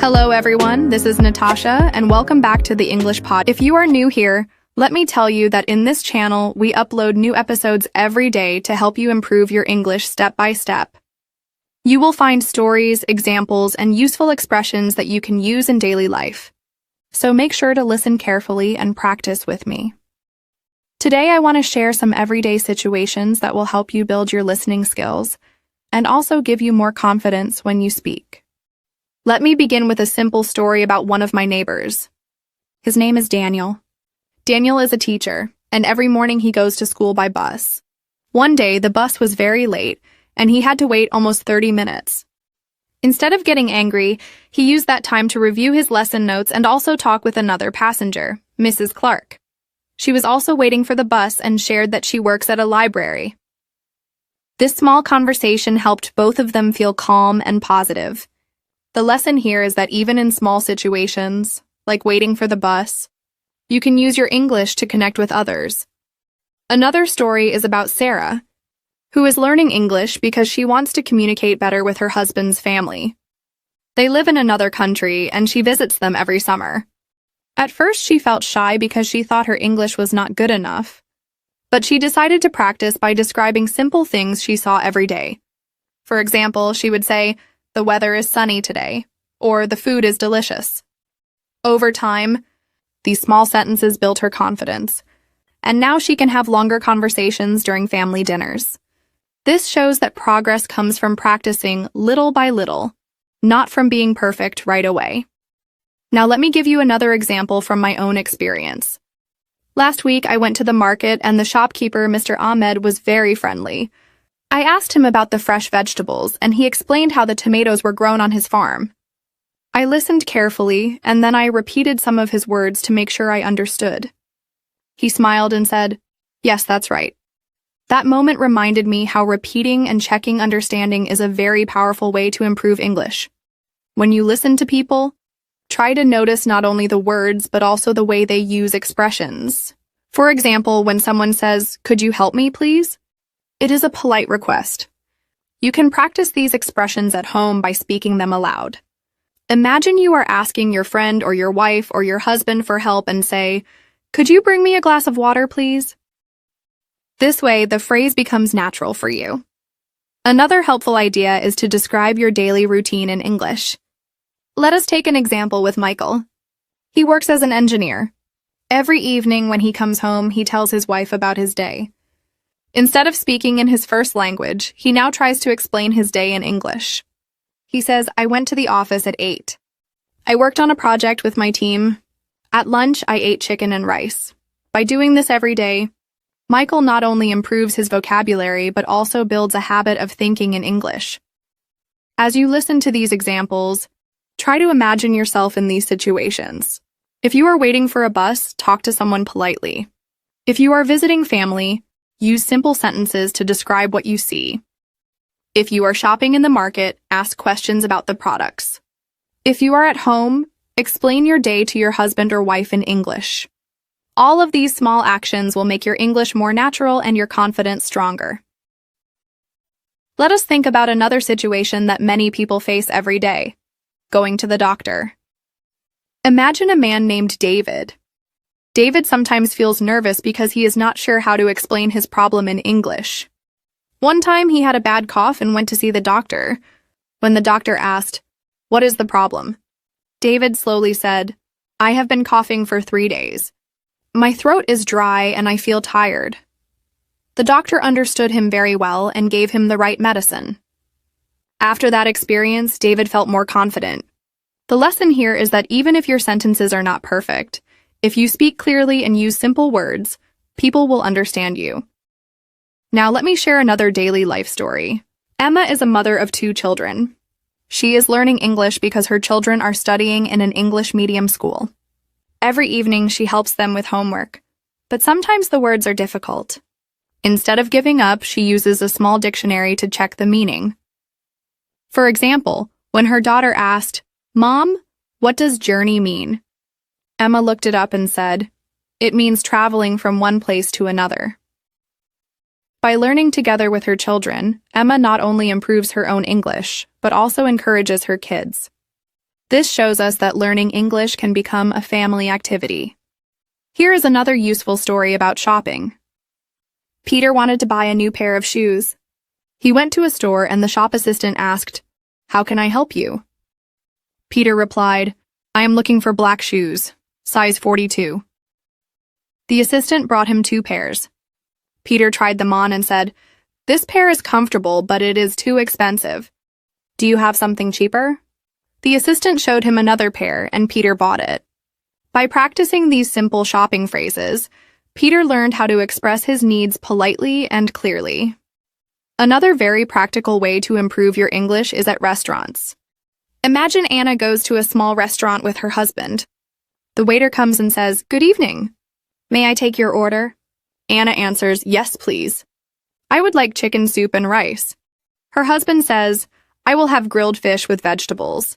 Hello everyone, this is Natasha and welcome back to the English Pod. If you are new here, let me tell you that in this channel, we upload new episodes every day to help you improve your English step by step. You will find stories, examples, and useful expressions that you can use in daily life. So make sure to listen carefully and practice with me. Today I want to share some everyday situations that will help you build your listening skills and also give you more confidence when you speak. Let me begin with a simple story about one of my neighbors. His name is Daniel. Daniel is a teacher, and every morning he goes to school by bus. One day, the bus was very late, and he had to wait almost 30 minutes. Instead of getting angry, he used that time to review his lesson notes and also talk with another passenger, Mrs. Clark. She was also waiting for the bus and shared that she works at a library. This small conversation helped both of them feel calm and positive. The lesson here is that even in small situations, like waiting for the bus, you can use your English to connect with others. Another story is about Sarah, who is learning English because she wants to communicate better with her husband's family. They live in another country, and she visits them every summer. At first, she felt shy because she thought her English was not good enough, but she decided to practice by describing simple things she saw every day. For example, she would say, "The weather is sunny today," or "The food is delicious." Over time, these small sentences built her confidence, and now she can have longer conversations during family dinners. This shows that progress comes from practicing little by little, not from being perfect right away. Now let me give you another example from my own experience. Last week, I went to the market and the shopkeeper, Mr. Ahmed, was very friendly. I asked him about the fresh vegetables, and he explained how the tomatoes were grown on his farm. I listened carefully, and then I repeated some of his words to make sure I understood. He smiled and said, "Yes, that's right." That moment reminded me how repeating and checking understanding is a very powerful way to improve English. When you listen to people, try to notice not only the words, but also the way they use expressions. For example, when someone says, "Could you help me, please?" It is a polite request. You can practice these expressions at home by speaking them aloud. Imagine you are asking your friend or your wife or your husband for help and say, "Could you bring me a glass of water, please?" This way, the phrase becomes natural for you. Another helpful idea is to describe your daily routine in English. Let us take an example with Michael. He works as an engineer. Every evening when he comes home, he tells his wife about his day. Instead of speaking in his first language, he now tries to explain his day in English. He says, "I went to the office at 8. I worked on a project with my team. At lunch, I ate chicken and rice." By doing this every day, Michael not only improves his vocabulary, but also builds a habit of thinking in English. As you listen to these examples, try to imagine yourself in these situations. If you are waiting for a bus, talk to someone politely. If you are visiting family, use simple sentences to describe what you see. If you are shopping in the market, ask questions about the products. If you are at home, explain your day to your husband or wife in English. All of these small actions will make your English more natural and your confidence stronger. Let us think about another situation that many people face every day: going to the doctor. Imagine a man named David. David sometimes feels nervous because he is not sure how to explain his problem in English. One time he had a bad cough and went to see the doctor. When the doctor asked, "What is the problem?" David slowly said, "I have been coughing for 3 days. My throat is dry and I feel tired." The doctor understood him very well and gave him the right medicine. After that experience, David felt more confident. The lesson here is that even if your sentences are not perfect, if you speak clearly and use simple words, people will understand you. Now let me share another daily life story. Emma is a mother of 2 children. She is learning English because her children are studying in an English medium school. Every evening she helps them with homework, but sometimes the words are difficult. Instead of giving up, she uses a small dictionary to check the meaning. For example, when her daughter asked, "Mom, what does journey mean?" Emma looked it up and said, "It means traveling from one place to another." By learning together with her children, Emma not only improves her own English, but also encourages her kids. This shows us that learning English can become a family activity. Here is another useful story about shopping. Peter wanted to buy a new pair of shoes. He went to a store and the shop assistant asked, "How can I help you?" Peter replied, "I am looking for black shoes, size 42. The assistant brought him 2 pairs. Peter tried them on and said, "This pair is comfortable, but it is too expensive. Do you have something cheaper?" The assistant showed him another pair, and Peter bought it. By practicing these simple shopping phrases, Peter learned how to express his needs politely and clearly. Another very practical way to improve your English is at restaurants. Imagine Anna goes to a small restaurant with her husband. The waiter comes and says, "Good evening. May I take your order?" Anna answers, "Yes, please. I would like chicken soup and rice." Her husband says, "I will have grilled fish with vegetables."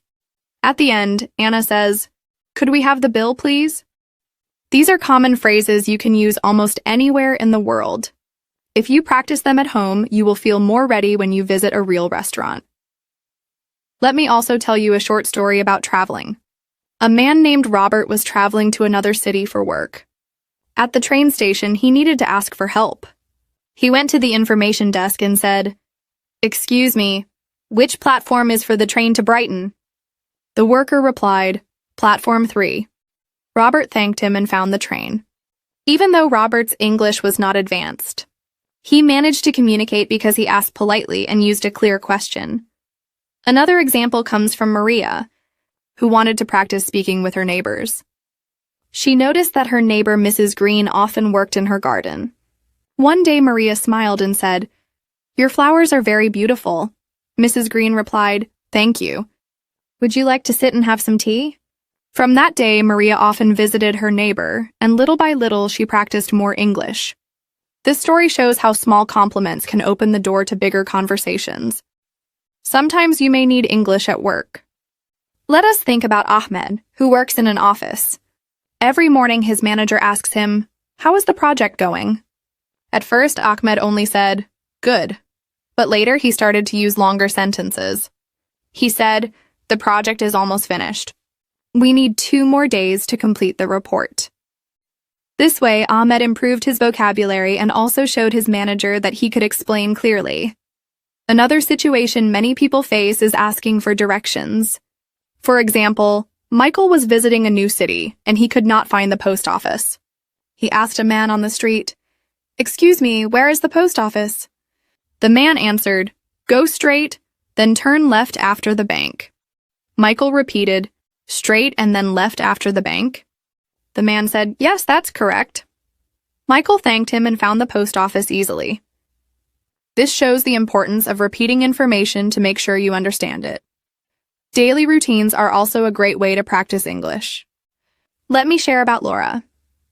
At the end, Anna says, "Could we have the bill, please?" These are common phrases you can use almost anywhere in the world. If you practice them at home, you will feel more ready when you visit a real restaurant. Let me also tell you a short story about traveling. A man named Robert was traveling to another city for work. At the train station, he needed to ask for help. He went to the information desk and said, "Excuse me, which platform is for the train to Brighton?" The worker replied, "Platform 3. Robert thanked him and found the train. Even though Robert's English was not advanced, he managed to communicate because he asked politely and used a clear question. Another example comes from Maria, who wanted to practice speaking with her neighbors. She noticed that her neighbor Mrs. Green often worked in her garden. One day Maria smiled and said, "Your flowers are very beautiful." Mrs. Green replied, "Thank you. Would you like to sit and have some tea?" From that day, Maria often visited her neighbor, and little by little she practiced more English. This story shows how small compliments can open the door to bigger conversations. Sometimes you may need English at work. Let us think about Ahmed, who works in an office. Every morning his manager asks him, "How is the project going?" At first, Ahmed only said, "Good," but later he started to use longer sentences. He said, "The project is almost finished. We need 2 more days to complete the report." This way, Ahmed improved his vocabulary and also showed his manager that he could explain clearly. Another situation many people face is asking for directions. For example, Michael was visiting a new city, and he could not find the post office. He asked a man on the street, "Excuse me, where is the post office?" The man answered, "Go straight, then turn left after the bank." Michael repeated, "Straight and then left after the bank?" The man said, "Yes, that's correct." Michael thanked him and found the post office easily. This shows the importance of repeating information to make sure you understand it. Daily routines are also a great way to practice English. Let me share about Laura.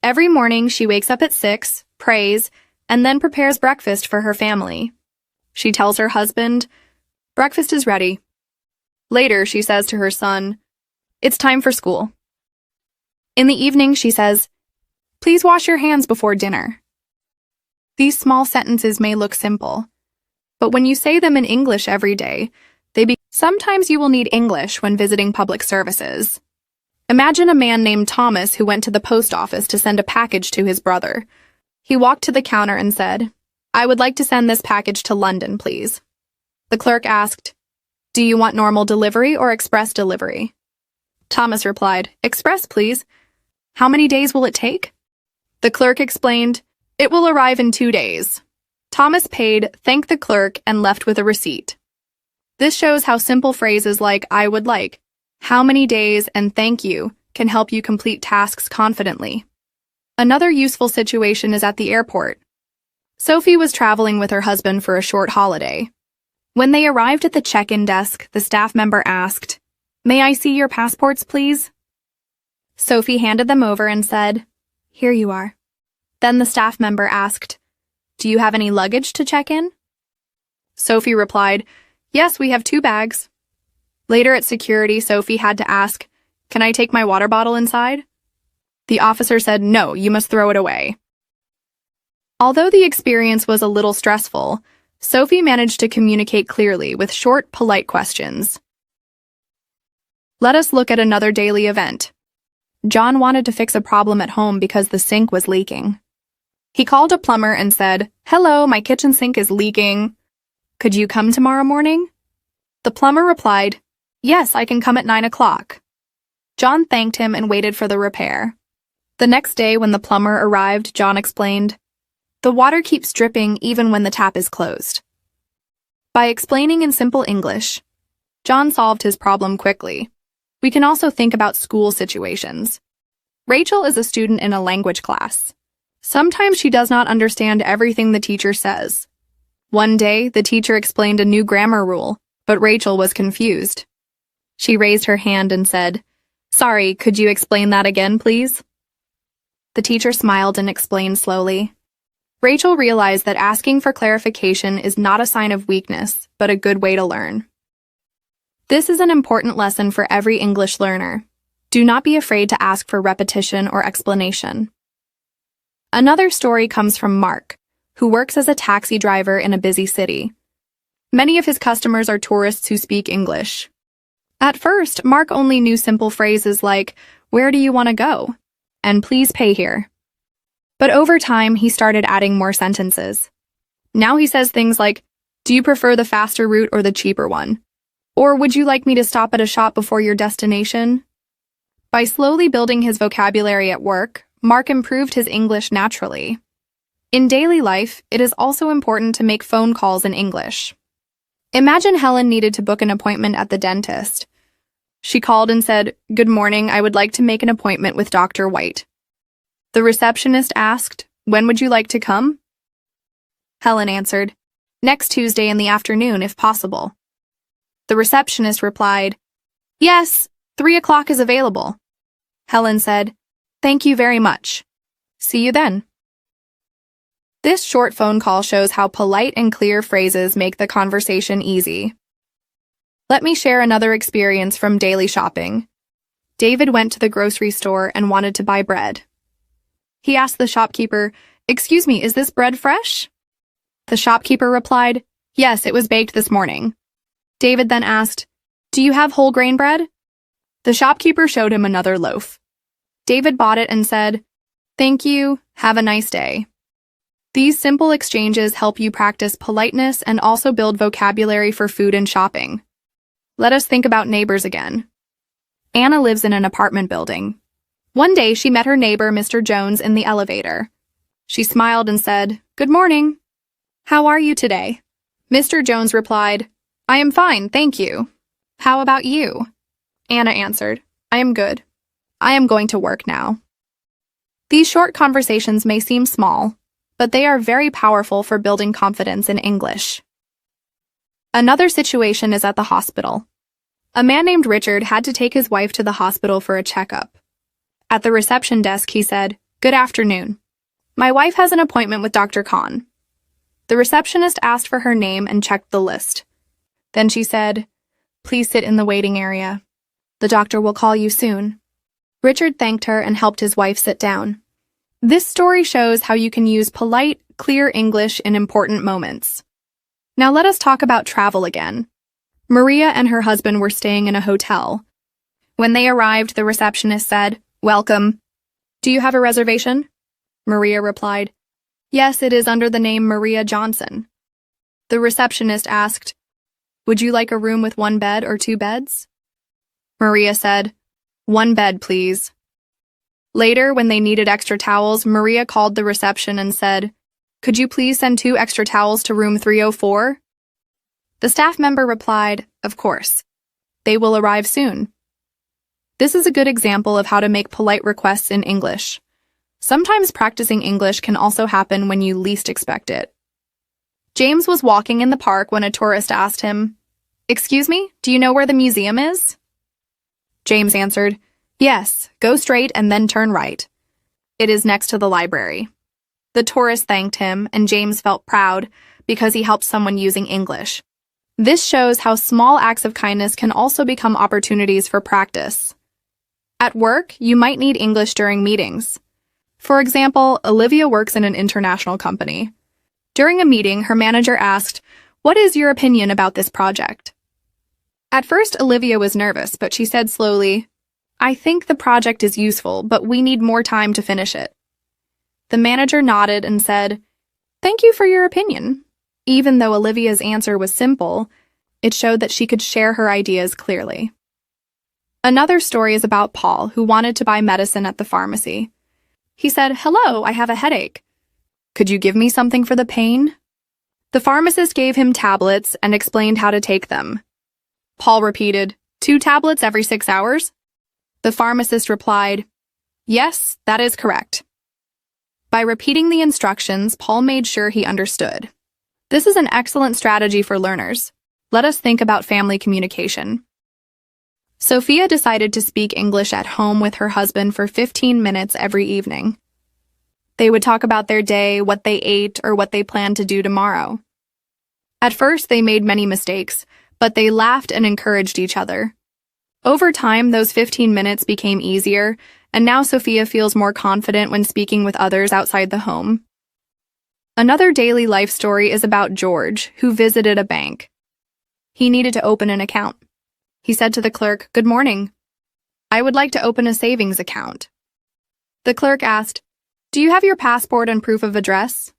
Every morning, she wakes up at 6, prays, and then prepares breakfast for her family. She tells her husband, "Breakfast is ready." Later, she says to her son, "It's time for school." In the evening, she says, "Please wash your hands before dinner." These small sentences may look simple, but when you say them in English every day, sometimes you will need English when visiting public services. Imagine a man named Thomas who went to the post office to send a package to his brother. He walked to the counter and said, "I would like to send this package to London, please." The clerk asked, "Do you want normal delivery or express delivery?" Thomas replied, "Express, please." "How many days will it take?" The clerk explained, "It will arrive in 2 days." Thomas paid, thanked the clerk, and left with a receipt. This shows how simple phrases like "I would like," "how many days," and "thank you" can help you complete tasks confidently. Another useful situation is at the airport. Sophie was traveling with her husband for a short holiday. When they arrived at the check-in desk, the staff member asked, "May I see your passports, please?" Sophie handed them over and said, "Here you are." Then the staff member asked, "Do you have any luggage to check in?" Sophie replied, "Yes, we have 2 bags." Later at security, Sophie had to ask, "Can I take my water bottle inside?" The officer said, "No, you must throw it away." Although the experience was a little stressful, Sophie managed to communicate clearly with short, polite questions. Let us look at another daily event. John wanted to fix a problem at home because the sink was leaking. He called a plumber and said, "Hello, my kitchen sink is leaking. Could you come tomorrow morning?" The plumber replied, "Yes, I can come at 9 o'clock." John thanked him and waited for the repair. The next day when the plumber arrived, John explained, "The water keeps dripping even when the tap is closed." By explaining in simple English, John solved his problem quickly. We can also think about school situations. Rachel is a student in a language class. Sometimes she does not understand everything the teacher says. One day, the teacher explained a new grammar rule, but Rachel was confused. She raised her hand and said, "Sorry, could you explain that again, please?" The teacher smiled and explained slowly. Rachel realized that asking for clarification is not a sign of weakness, but a good way to learn. This is an important lesson for every English learner. Do not be afraid to ask for repetition or explanation. Another story comes from Mark, who works as a taxi driver in a busy city. Many of his customers are tourists who speak English. At first, Mark only knew simple phrases like, "Where do you want to go?" and "Please pay here." But over time, he started adding more sentences. Now he says things like, "Do you prefer the faster route or the cheaper one?" Or "Would you like me to stop at a shop before your destination?" By slowly building his vocabulary at work, Mark improved his English naturally. In daily life, it is also important to make phone calls in English. Imagine Helen needed to book an appointment at the dentist. She called and said, "Good morning, I would like to make an appointment with Dr. White." The receptionist asked, "When would you like to come?" Helen answered, "Next Tuesday in the afternoon, if possible." The receptionist replied, "Yes, 3 o'clock is available." Helen said, "Thank you very much. See you then." This short phone call shows how polite and clear phrases make the conversation easy. Let me share another experience from daily shopping. David went to the grocery store and wanted to buy bread. He asked the shopkeeper, "Excuse me, is this bread fresh?" The shopkeeper replied, "Yes, it was baked this morning." David then asked, "Do you have whole grain bread?" The shopkeeper showed him another loaf. David bought it and said, "Thank you, have a nice day." These simple exchanges help you practice politeness and also build vocabulary for food and shopping. Let us think about neighbors again. Anna lives in an apartment building. One day she met her neighbor, Mr. Jones, in the elevator. She smiled and said, "Good morning. How are you today?" Mr. Jones replied, "I am fine, thank you. How about you?" Anna answered, "I am good. I am going to work now." These short conversations may seem small, but they are very powerful for building confidence in English. Another situation is at the hospital. A man named Richard had to take his wife to the hospital for a checkup. At the reception desk, he said, "Good afternoon. My wife has an appointment with Dr. Khan." The receptionist asked for her name and checked the list. Then she said, "Please sit in the waiting area. The doctor will call you soon." Richard thanked her and helped his wife sit down. This story shows how you can use polite, clear English in important moments. Now let us talk about travel again. Maria and her husband were staying in a hotel. When they arrived, the receptionist said, "Welcome. Do you have a reservation?" Maria replied, "Yes, it is under the name Maria Johnson." The receptionist asked, "Would you like a room with 1 bed or 2 beds?" Maria said, "1 bed, please." Later, when they needed extra towels, Maria called the reception and said, "Could you please send 2 extra towels to room 304? The staff member replied, "Of course. They will arrive soon." This is a good example of how to make polite requests in English. Sometimes practicing English can also happen when you least expect it. James was walking in the park when a tourist asked him, "Excuse me, do you know where the museum is?" James answered, "Yes, go straight and then turn right. It is next to the library." The tourist thanked him, and James felt proud because he helped someone using English. This shows how small acts of kindness can also become opportunities for practice. At work, you might need English during meetings. For example, Olivia works in an international company. During a meeting, her manager asked, "What is your opinion about this project?" At first, Olivia was nervous, but she said slowly, "I think the project is useful, but we need more time to finish it." The manager nodded and said, "Thank you for your opinion." Even though Olivia's answer was simple, it showed that she could share her ideas clearly. Another story is about Paul, who wanted to buy medicine at the pharmacy. He said, "Hello, I have a headache. Could you give me something for the pain?" The pharmacist gave him tablets and explained how to take them. Paul repeated, "2 tablets every 6 hours?" The pharmacist replied, "Yes, that is correct." By repeating the instructions, Paul made sure he understood. This is an excellent strategy for learners. Let us think about family communication. Sophia decided to speak English at home with her husband for 15 minutes every evening. They would talk about their day, what they ate, or what they planned to do tomorrow. At first, they made many mistakes, but they laughed and encouraged each other. Over time, those 15 minutes became easier, and now Sophia feels more confident when speaking with others outside the home. Another daily life story is about George, who visited a bank. He needed to open an account. He said to the clerk, "Good morning. I would like to open a savings account." The clerk asked, "Do you have your passport and proof of address?"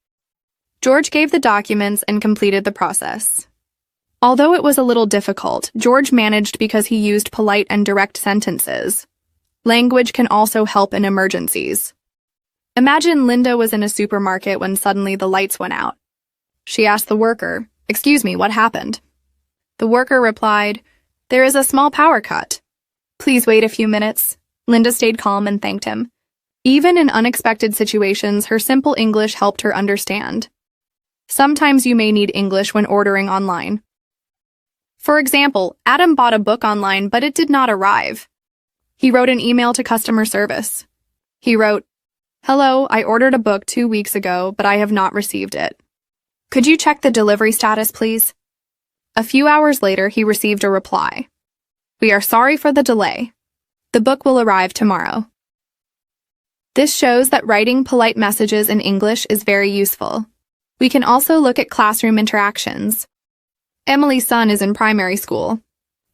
George gave the documents and completed the process. Although it was a little difficult, George managed because he used polite and direct sentences. Language can also help in emergencies. Imagine Linda was in a supermarket when suddenly the lights went out. She asked the worker, "Excuse me, what happened?" The worker replied, "There is a small power cut." "Please wait a few minutes." Linda stayed calm and thanked him. Even in unexpected situations, her simple English helped her understand. Sometimes you may need English when ordering online. For example, Adam bought a book online, but it did not arrive. He wrote an email to customer service. He wrote, "Hello, I ordered a book 2 weeks ago, but I have not received it. Could you check the delivery status, please?" A few hours later, he received a reply. "We are sorry for the delay. The book will arrive tomorrow." This shows that writing polite messages in English is very useful. We can also look at classroom interactions. Emily's son is in primary school.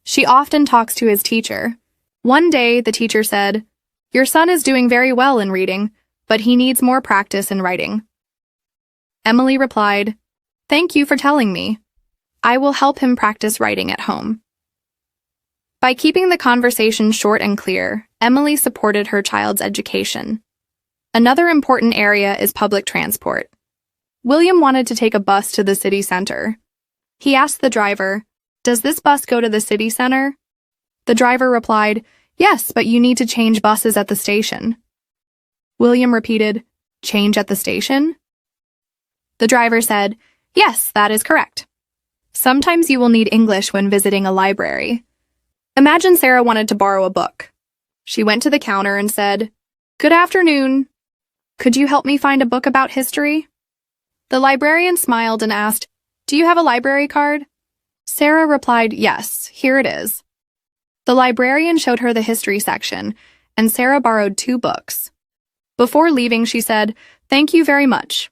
She often talks to his teacher. One day, the teacher said, "Your son is doing very well in reading, but he needs more practice in writing." Emily replied, "Thank you for telling me. I will help him practice writing at home." By keeping the conversation short and clear, Emily supported her child's education. Another important area is public transport. William wanted to take a bus to the city center. He asked the driver, "Does this bus go to the city center?" The driver replied, "Yes, but you need to change buses at the station." William repeated, "Change at the station?" The driver said, "Yes, that is correct." Sometimes you will need English when visiting a library. Imagine Sarah wanted to borrow a book. She went to the counter and said, "Good afternoon. Could you help me find a book about history?" The librarian smiled and asked, "Do you have a library card?" Sarah replied, "Yes, here it is." The librarian showed her the history section, and Sarah borrowed 2 books. Before leaving, she said, "Thank you very much."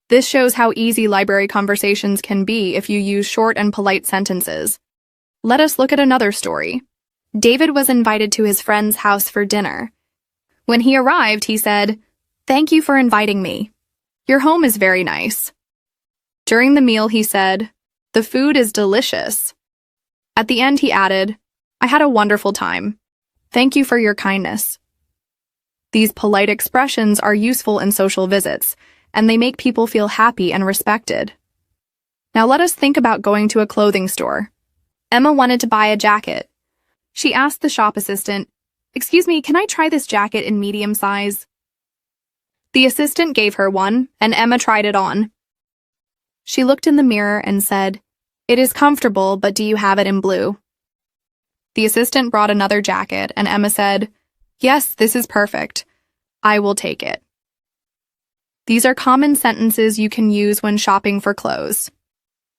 This shows how easy library conversations can be if you use short and polite sentences. Let us look at another story. David was invited to his friend's house for dinner. When he arrived, he said, "Thank you for inviting me. Your home is very nice." During the meal, he said, "The food is delicious." At the end, he added, "I had a wonderful time. Thank you for your kindness." These polite expressions are useful in social visits, and they make people feel happy and respected. Now let us think about going to a clothing store. Emma wanted to buy a jacket. She asked the shop assistant, "Excuse me, can I try this jacket in medium size?" The assistant gave her one, and Emma tried it on. She looked in the mirror and said, "It is comfortable, but do you have it in blue?" The assistant brought another jacket, and Emma said, "Yes, this is perfect. I will take it." These are common sentences you can use when shopping for clothes.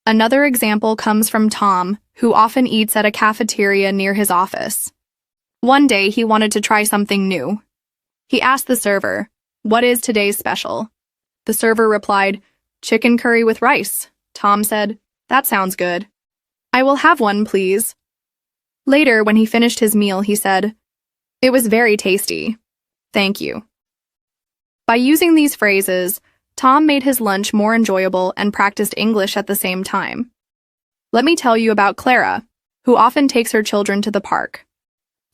Another example comes from Tom, who often eats at a cafeteria near his office. One day, he wanted to try something new. He asked the server, "What is today's special?" The server replied, "Chicken curry with rice." Tom said, "That sounds good. I will have one, please." Later, when he finished his meal, he said, "It was very tasty. Thank you." By using these phrases, Tom made his lunch more enjoyable and practiced English at the same time. Let me tell you about Clara, who often takes her children to the park.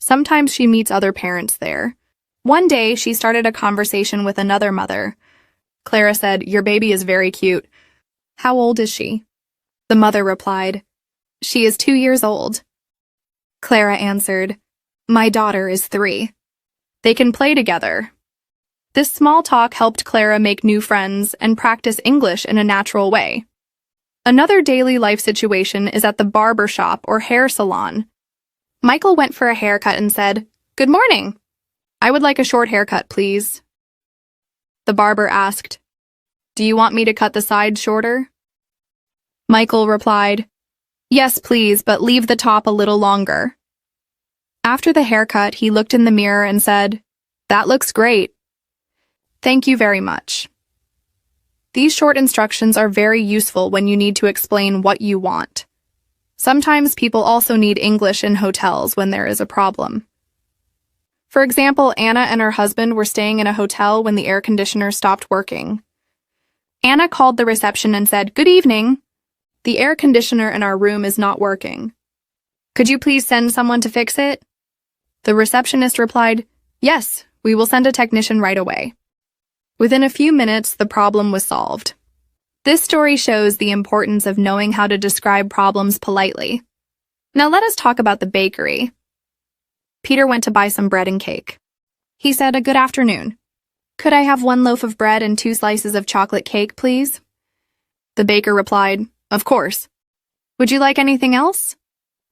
Sometimes she meets other parents there. One day, she started a conversation with another mother. Clara said, "Your baby is very cute. How old is she?" The mother replied, "She is 2 years old." Clara answered, "My daughter is 3. They can play together." This small talk helped Clara make new friends and practice English in a natural way. Another daily life situation is at the barber shop or hair salon. Michael went for a haircut and said, "Good morning. I would like a short haircut, please." The barber asked, "Do you want me to cut the sides shorter?" Michael replied, "Yes, please, but leave the top a little longer." After the haircut, he looked in the mirror and said, "That looks great. Thank you very much." These short instructions are very useful when you need to explain what you want. Sometimes people also need English in hotels when there is a problem. For example, Anna and her husband were staying in a hotel when the air conditioner stopped working. Anna called the reception and said, "Good evening. The air conditioner in our room is not working. Could you please send someone to fix it?" The receptionist replied, "Yes, we will send a technician right away." Within a few minutes, the problem was solved. This story shows the importance of knowing how to describe problems politely. Now let us talk about the bakery. Peter went to buy some bread and cake. He said, "Good afternoon. Could I have 1 loaf of bread and 2 slices of chocolate cake, please?" The baker replied, "Of course. Would you like anything else?"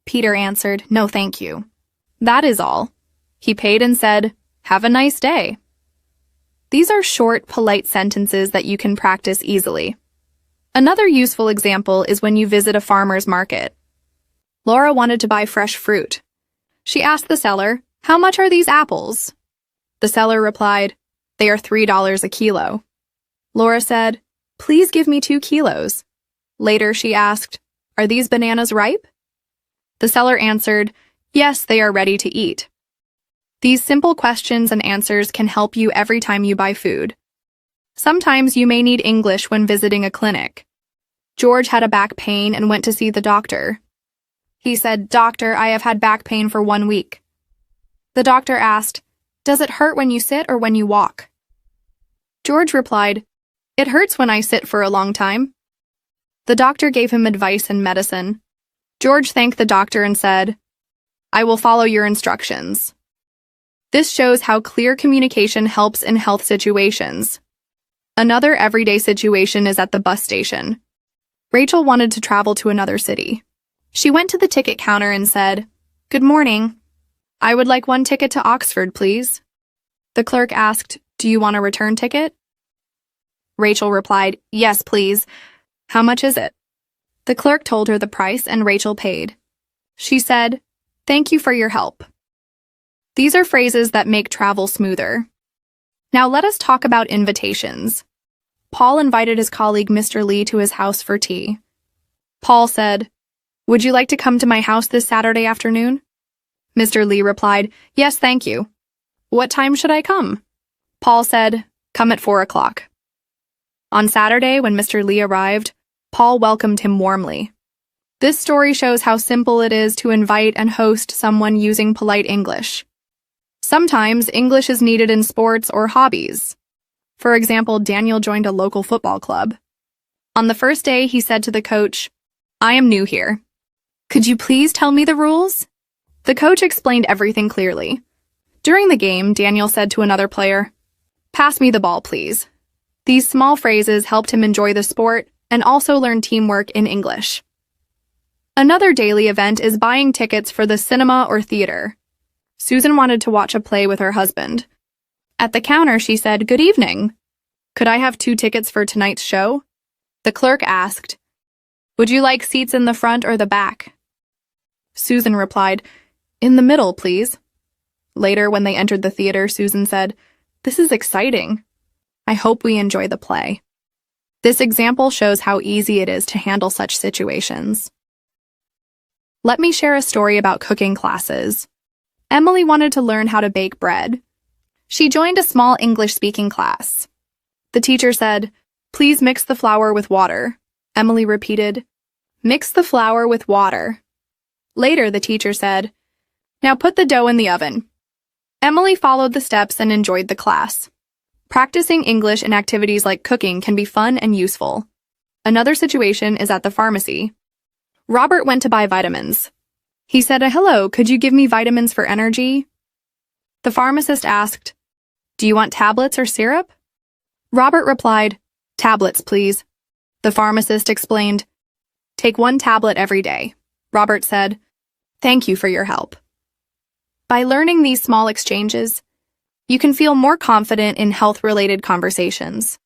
Peter answered, "No, thank you." That is all. He paid and said, "Have a nice day." These are short, polite sentences that you can practice easily. Another useful example is when you visit a farmer's market. Laura wanted to buy fresh fruit. She asked the seller, "How much are these apples?" The seller replied, "They are $3 a kilo." Laura said, "Please give me 2 kilos. Later, she asked, "Are these bananas ripe?" The seller answered, "Yes, they are ready to eat." These simple questions and answers can help you every time you buy food. Sometimes you may need English when visiting a clinic. George had a back pain and went to see the doctor. He said, "Doctor, I have had back pain for 1 week." The doctor asked, "Does it hurt when you sit or when you walk?" George replied, "It hurts when I sit for a long time." The doctor gave him advice and medicine. George thanked the doctor and said, "I will follow your instructions." This shows how clear communication helps in health situations. Another everyday situation is at the bus station. Rachel wanted to travel to another city. She went to the ticket counter and said, "Good morning. I would like 1 ticket to Oxford, please." The clerk asked, "Do you want a return ticket?" Rachel replied, "Yes, please. How much is it?" The clerk told her the price and Rachel paid. She said, "Thank you for your help." These are phrases that make travel smoother. Now let us talk about invitations. Paul invited his colleague Mr. Lee to his house for tea. Paul said, "Would you like to come to my house this Saturday afternoon?" Mr. Lee replied, "Yes, thank you." "What time should I come?" Paul said, "Come at 4 o'clock." On Saturday, when Mr. Lee arrived, Paul welcomed him warmly. This story shows how simple it is to invite and host someone using polite English. Sometimes English is needed in sports or hobbies. For example, Daniel joined a local football club. On the first day, he said to the coach, "I am new here. Could you please tell me the rules?" The coach explained everything clearly. During the game, Daniel said to another player, "Pass me the ball, please." These small phrases helped him enjoy the sport and also learn teamwork in English. Another daily event is buying tickets for the cinema or theater. Susan wanted to watch a play with her husband. At the counter, she said, "Good evening. Could I have 2 tickets for tonight's show?" The clerk asked, "Would you like seats in the front or the back?" Susan replied, "In the middle, please." Later, when they entered the theater, Susan said, "This is exciting. I hope we enjoy the play." This example shows how easy it is to handle such situations. Let me share a story about cooking classes. Emily wanted to learn how to bake bread. She joined a small English-speaking class. The teacher said, "Please mix the flour with water." Emily repeated, "Mix the flour with water." Later, the teacher said, "Now put the dough in the oven." Emily followed the steps and enjoyed the class. Practicing English in activities like cooking can be fun and useful. Another situation is at the pharmacy. Robert went to buy vitamins. He said, "Hello, could you give me vitamins for energy?" The pharmacist asked, "Do you want tablets or syrup?" Robert replied, "Tablets, please." The pharmacist explained, "Take one tablet every day." Robert said, "Thank you for your help." By learning these small exchanges, you can feel more confident in health-related conversations.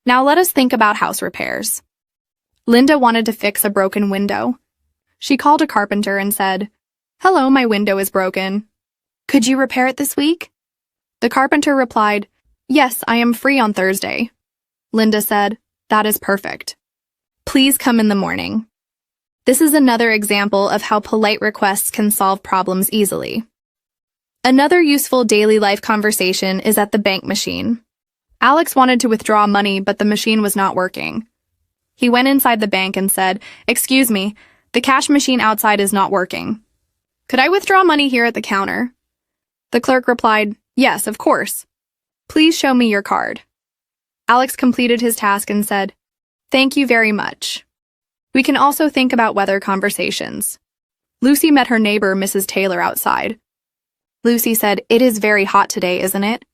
Now let us think about house repairs. Linda wanted to fix a broken window. She called a carpenter and said, "Hello, my window is broken. Could you repair it this week?" The carpenter replied, "Yes, I am free on Thursday." Linda said, "That is perfect. Please come in the morning." This is another example of how polite requests can solve problems easily. Another useful daily life conversation is at the bank machine. Alex wanted to withdraw money, but the machine was not working. He went inside the bank and said, "Excuse me, the cash machine outside is not working. Could I withdraw money here at the counter?" The clerk replied, "Yes, of course. Please show me your card." Alex completed his task and said, "Thank you very much." We can also think about weather conversations. Lucy met her neighbor, Mrs. Taylor, outside. Lucy said, "It is very hot today, isn't it?"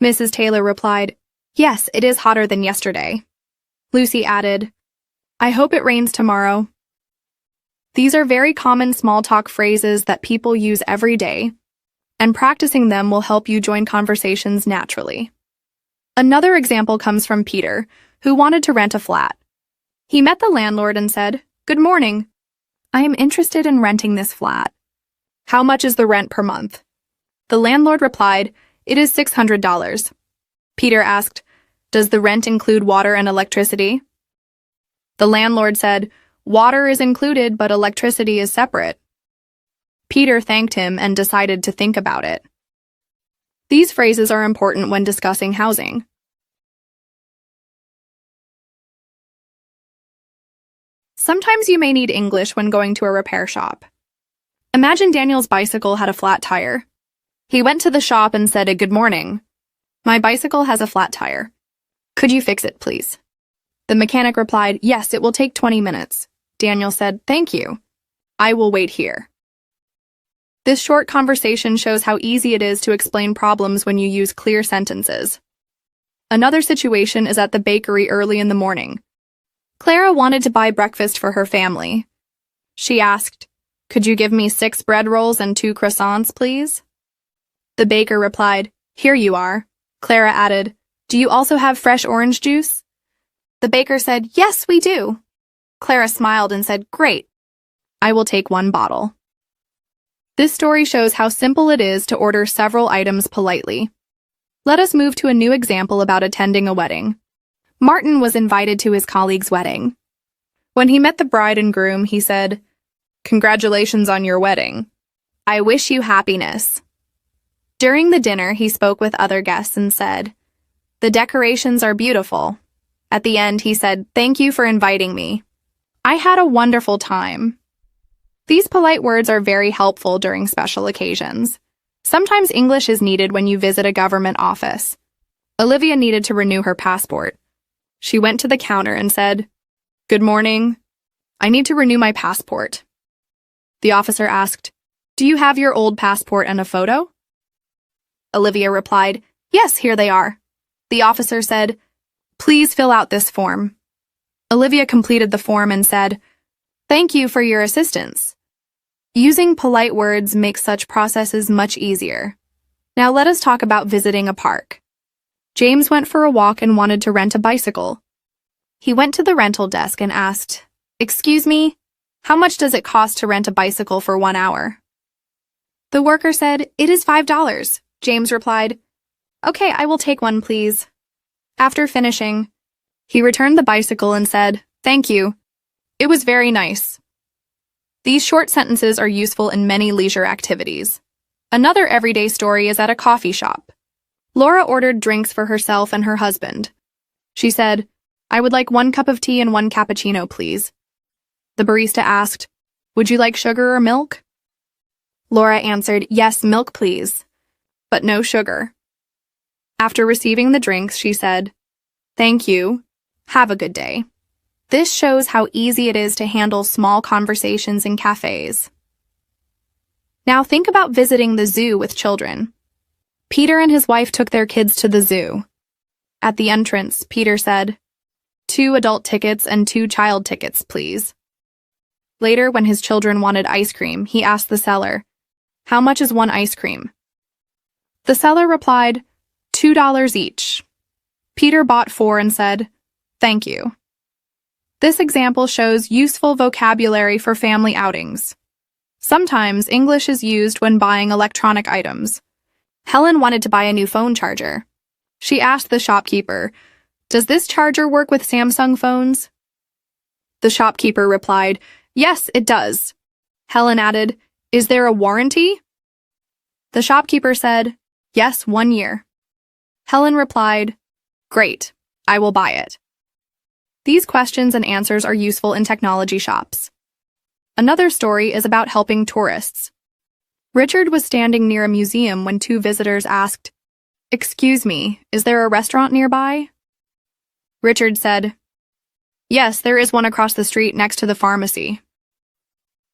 Mrs. Taylor replied, "Yes, it is hotter than yesterday." Lucy added, "I hope it rains tomorrow." These are very common small talk phrases that people use every day, and practicing them will help you join conversations naturally. Another example comes from Peter, who wanted to rent a flat. He met the landlord and said, "Good morning. I am interested in renting this flat. How much is the rent per month?" The landlord replied, "It is $600. Peter asked, "Does the rent include water and electricity?" The landlord said, "Water is included, but electricity is separate." Peter thanked him and decided to think about it. These phrases are important when discussing housing. Sometimes you may need English when going to a repair shop. Imagine Daniel's bicycle had a flat tire. He went to the shop and said, "Good morning. My bicycle has a flat tire. Could you fix it, please?" The mechanic replied, "Yes, it will take 20 minutes. Daniel said, "Thank you. I will wait here." This short conversation shows how easy it is to explain problems when you use clear sentences. Another situation is at the bakery early in the morning. Clara wanted to buy breakfast for her family. She asked, "Could you give me 6 bread rolls and 2 croissants, please?" The baker replied, "Here you are." Clara added, "Do you also have fresh orange juice?" The baker said, "Yes, we do." Clara smiled and said, "Great. I will take 1 bottle." This story shows how simple it is to order several items politely. Let us move to a new example about attending a wedding. Martin was invited to his colleague's wedding. When he met the bride and groom, he said, "Congratulations on your wedding. I wish you happiness." During the dinner, he spoke with other guests and said, "The decorations are beautiful." At the end, he said, "Thank you for inviting me. I had a wonderful time." These polite words are very helpful during special occasions. Sometimes English is needed when you visit a government office. Olivia needed to renew her passport. She went to the counter and said, "Good morning. I need to renew my passport." The officer asked, "Do you have your old passport and a photo?" Olivia replied, "Yes, here they are." The officer said, "Please fill out this form." Olivia completed the form and said, "Thank you for your assistance." Using polite words makes such processes much easier. Now let us talk about visiting a park. James went for a walk and wanted to rent a bicycle. He went to the rental desk and asked, "Excuse me, how much does it cost to rent a bicycle for 1 hour?" The worker said, "It is $5. James replied, "Okay, I will take one, please." After finishing, he returned the bicycle and said, "Thank you. It was very nice." These short sentences are useful in many leisure activities. Another everyday story is at a coffee shop. Laura ordered drinks for herself and her husband. She said, "I would like 1 cup of tea and 1 cappuccino, please." The barista asked, "Would you like sugar or milk?" Laura answered, "Yes, milk, please, but no sugar." After receiving the drinks, she said, "Thank you. Have a good day." This shows how easy it is to handle small conversations in cafes. Now think about visiting the zoo with children. Peter and his wife took their kids to the zoo. At the entrance, Peter said, "2 adult tickets and 2 child tickets, please." Later, when his children wanted ice cream, he asked the seller, "How much is 1 ice cream?" The seller replied, $2 each. Peter bought 4 and said, "Thank you." This example shows useful vocabulary for family outings. Sometimes English is used when buying electronic items. Helen wanted to buy a new phone charger. She asked the shopkeeper, "Does this charger work with Samsung phones?" The shopkeeper replied, "Yes, it does." Helen added, "Is there a warranty?" The shopkeeper said, "Yes, 1 year." Helen replied, "Great, I will buy it." These questions and answers are useful in technology shops. Another story is about helping tourists. Richard was standing near a museum when 2 visitors asked, "Excuse me, is there a restaurant nearby?" Richard said, "Yes, there is one across the street next to the pharmacy."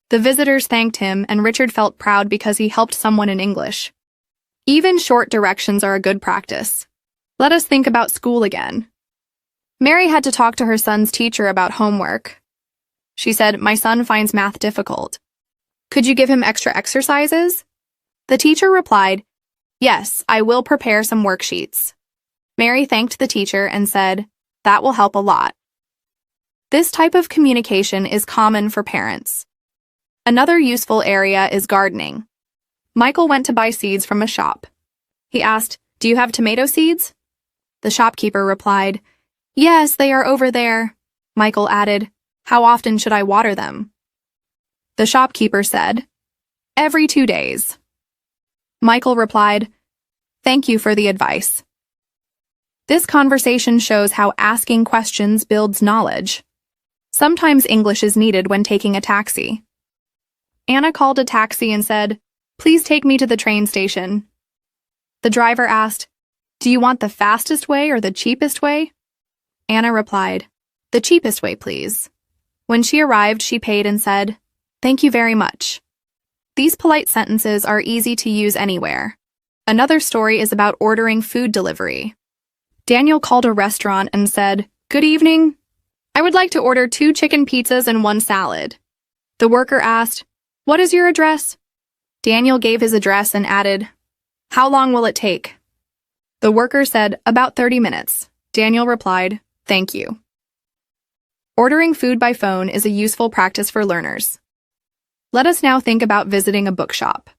The visitors thanked him, and Richard felt proud because he helped someone in English. Even short directions are a good practice. Let us think about school again. Mary had to talk to her son's teacher about homework. She said, "My son finds math difficult. Could you give him extra exercises?" The teacher replied, "Yes, I will prepare some worksheets." Mary thanked the teacher and said, "That will help a lot." This type of communication is common for parents. Another useful area is gardening. Michael went to buy seeds from a shop. He asked, "Do you have tomato seeds?" The shopkeeper replied, "Yes, they are over there." Michael added, "How often should I water them?" The shopkeeper said, "Every 2 days." Michael replied, "Thank you for the advice." This conversation shows how asking questions builds knowledge. Sometimes English is needed when taking a taxi. Anna called a taxi and said, "Please take me to the train station." The driver asked, "Do you want the fastest way or the cheapest way?" Anna replied, "The cheapest way, please." When she arrived, she paid and said, "Thank you very much." These polite sentences are easy to use anywhere. Another story is about ordering food delivery. Daniel called a restaurant and said, "Good evening. I would like to order 2 chicken pizzas and 1 salad." The worker asked, "What is your address?" Daniel gave his address and added, "How long will it take?" The worker said, "About 30 minutes. Daniel replied, "Thank you." Ordering food by phone is a useful practice for learners. Let us now think about visiting a bookshop.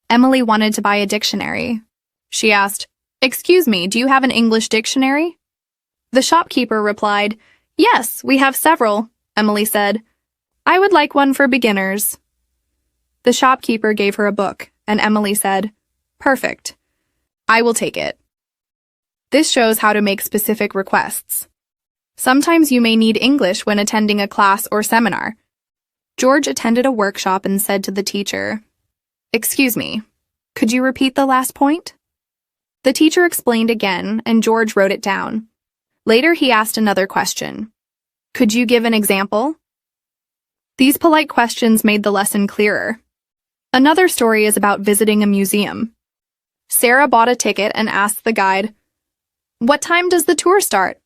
Emily wanted to buy a dictionary. She asked, "Excuse me, do you have an English dictionary?" The shopkeeper replied, "Yes, we have several." Emily said, "I would like one for beginners." The shopkeeper gave her a book, and Emily said, "Perfect. I will take it." This shows how to make specific requests. Sometimes you may need English when attending a class or seminar. George attended a workshop and said to the teacher, "Excuse me, could you repeat the last point?" The teacher explained again, and George wrote it down. Later, he asked another question. "Could you give an example?" These polite questions made the lesson clearer. Another story is about visiting a museum. Sarah bought a ticket and asked the guide, "What time does the tour start?"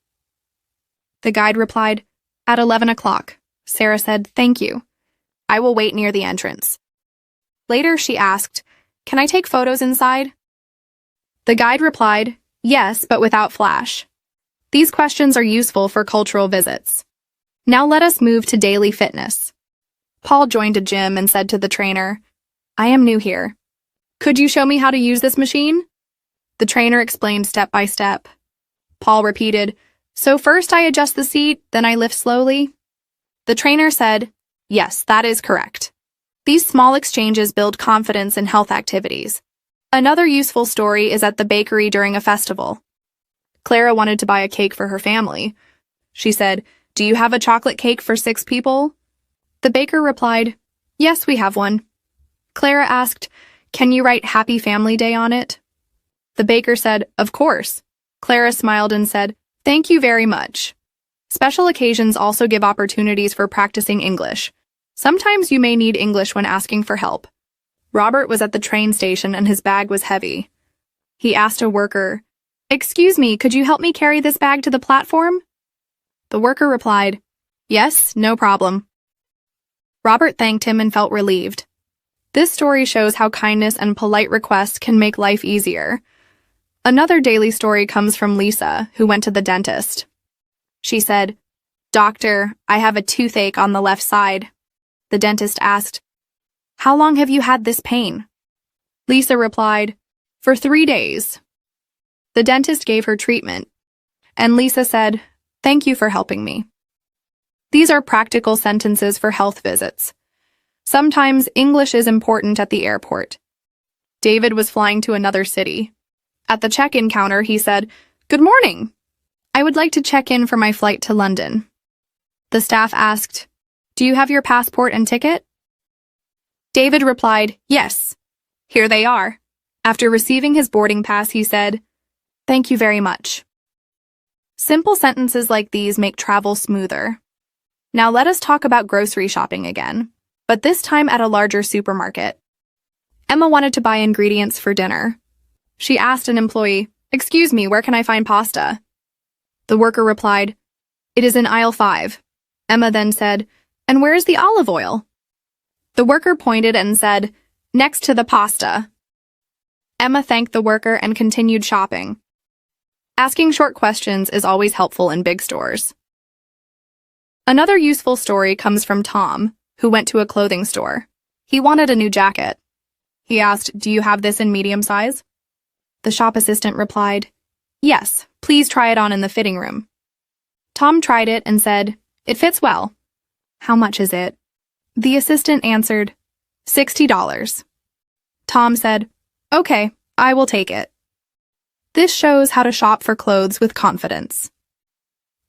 The guide replied, "At 11 o'clock. Sarah said, "Thank you. I will wait near the entrance." Later, she asked, "Can I take photos inside?" The guide replied, "Yes, but without flash." These questions are useful for cultural visits. Now let us move to daily fitness. Paul joined a gym and said to the trainer, "I am new here. Could you show me how to use this machine?" The trainer explained step by step. Paul repeated, "So first I adjust the seat, then I lift slowly." The trainer said, Yes, that is correct. These small exchanges build confidence in health activities. Another useful story is at the bakery during a festival. Clara wanted to buy a cake for her family. She said, "Do you have a chocolate cake for 6 people?" The baker replied, "Yes, we have one." Clara asked, "Can you write Happy Family Day on it?" The baker said, "Of course." Clara smiled and said, "Thank you very much." Special occasions also give opportunities for practicing English. Sometimes you may need English when asking for help. Robert was at the train station and his bag was heavy. He asked a worker, "Excuse me, could you help me carry this bag to the platform?" The worker replied, "Yes, no problem." Robert thanked him and felt relieved. This story shows how kindness and polite requests can make life easier. Another daily story comes from Lisa, who went to the dentist. She said, "Doctor, I have a toothache on the left side." The dentist asked, "How long have you had this pain?" Lisa replied, "For 3 days." The dentist gave her treatment, and Lisa said, "Thank you for helping me." These are practical sentences for health visits. Sometimes English is important at the airport. David was flying to another city. At the check-in counter, he said, "Good morning. I would like to check in for my flight to London." The staff asked, "Do you have your passport and ticket?" David replied, "Yes. Here they are." After receiving his boarding pass, he said, "Thank you very much." Simple sentences like these make travel smoother. Now let us talk about grocery shopping again, but this time at a larger supermarket. Emma wanted to buy ingredients for dinner. She asked an employee, "Excuse me, where can I find pasta?" The worker replied, "It is in aisle 5. Emma then said, "And where is the olive oil?" The worker pointed and said, "Next to the pasta." Emma thanked the worker and continued shopping. Asking short questions is always helpful in big stores. Another useful story comes from Tom, who went to a clothing store. He wanted a new jacket. He asked, "Do you have this in medium size?" The shop assistant replied, "Yes, please try it on in the fitting room." Tom tried it and said, "It fits well." "How much is it?" The assistant answered, $60. Tom said, "Okay, I will take it." This shows how to shop for clothes with confidence.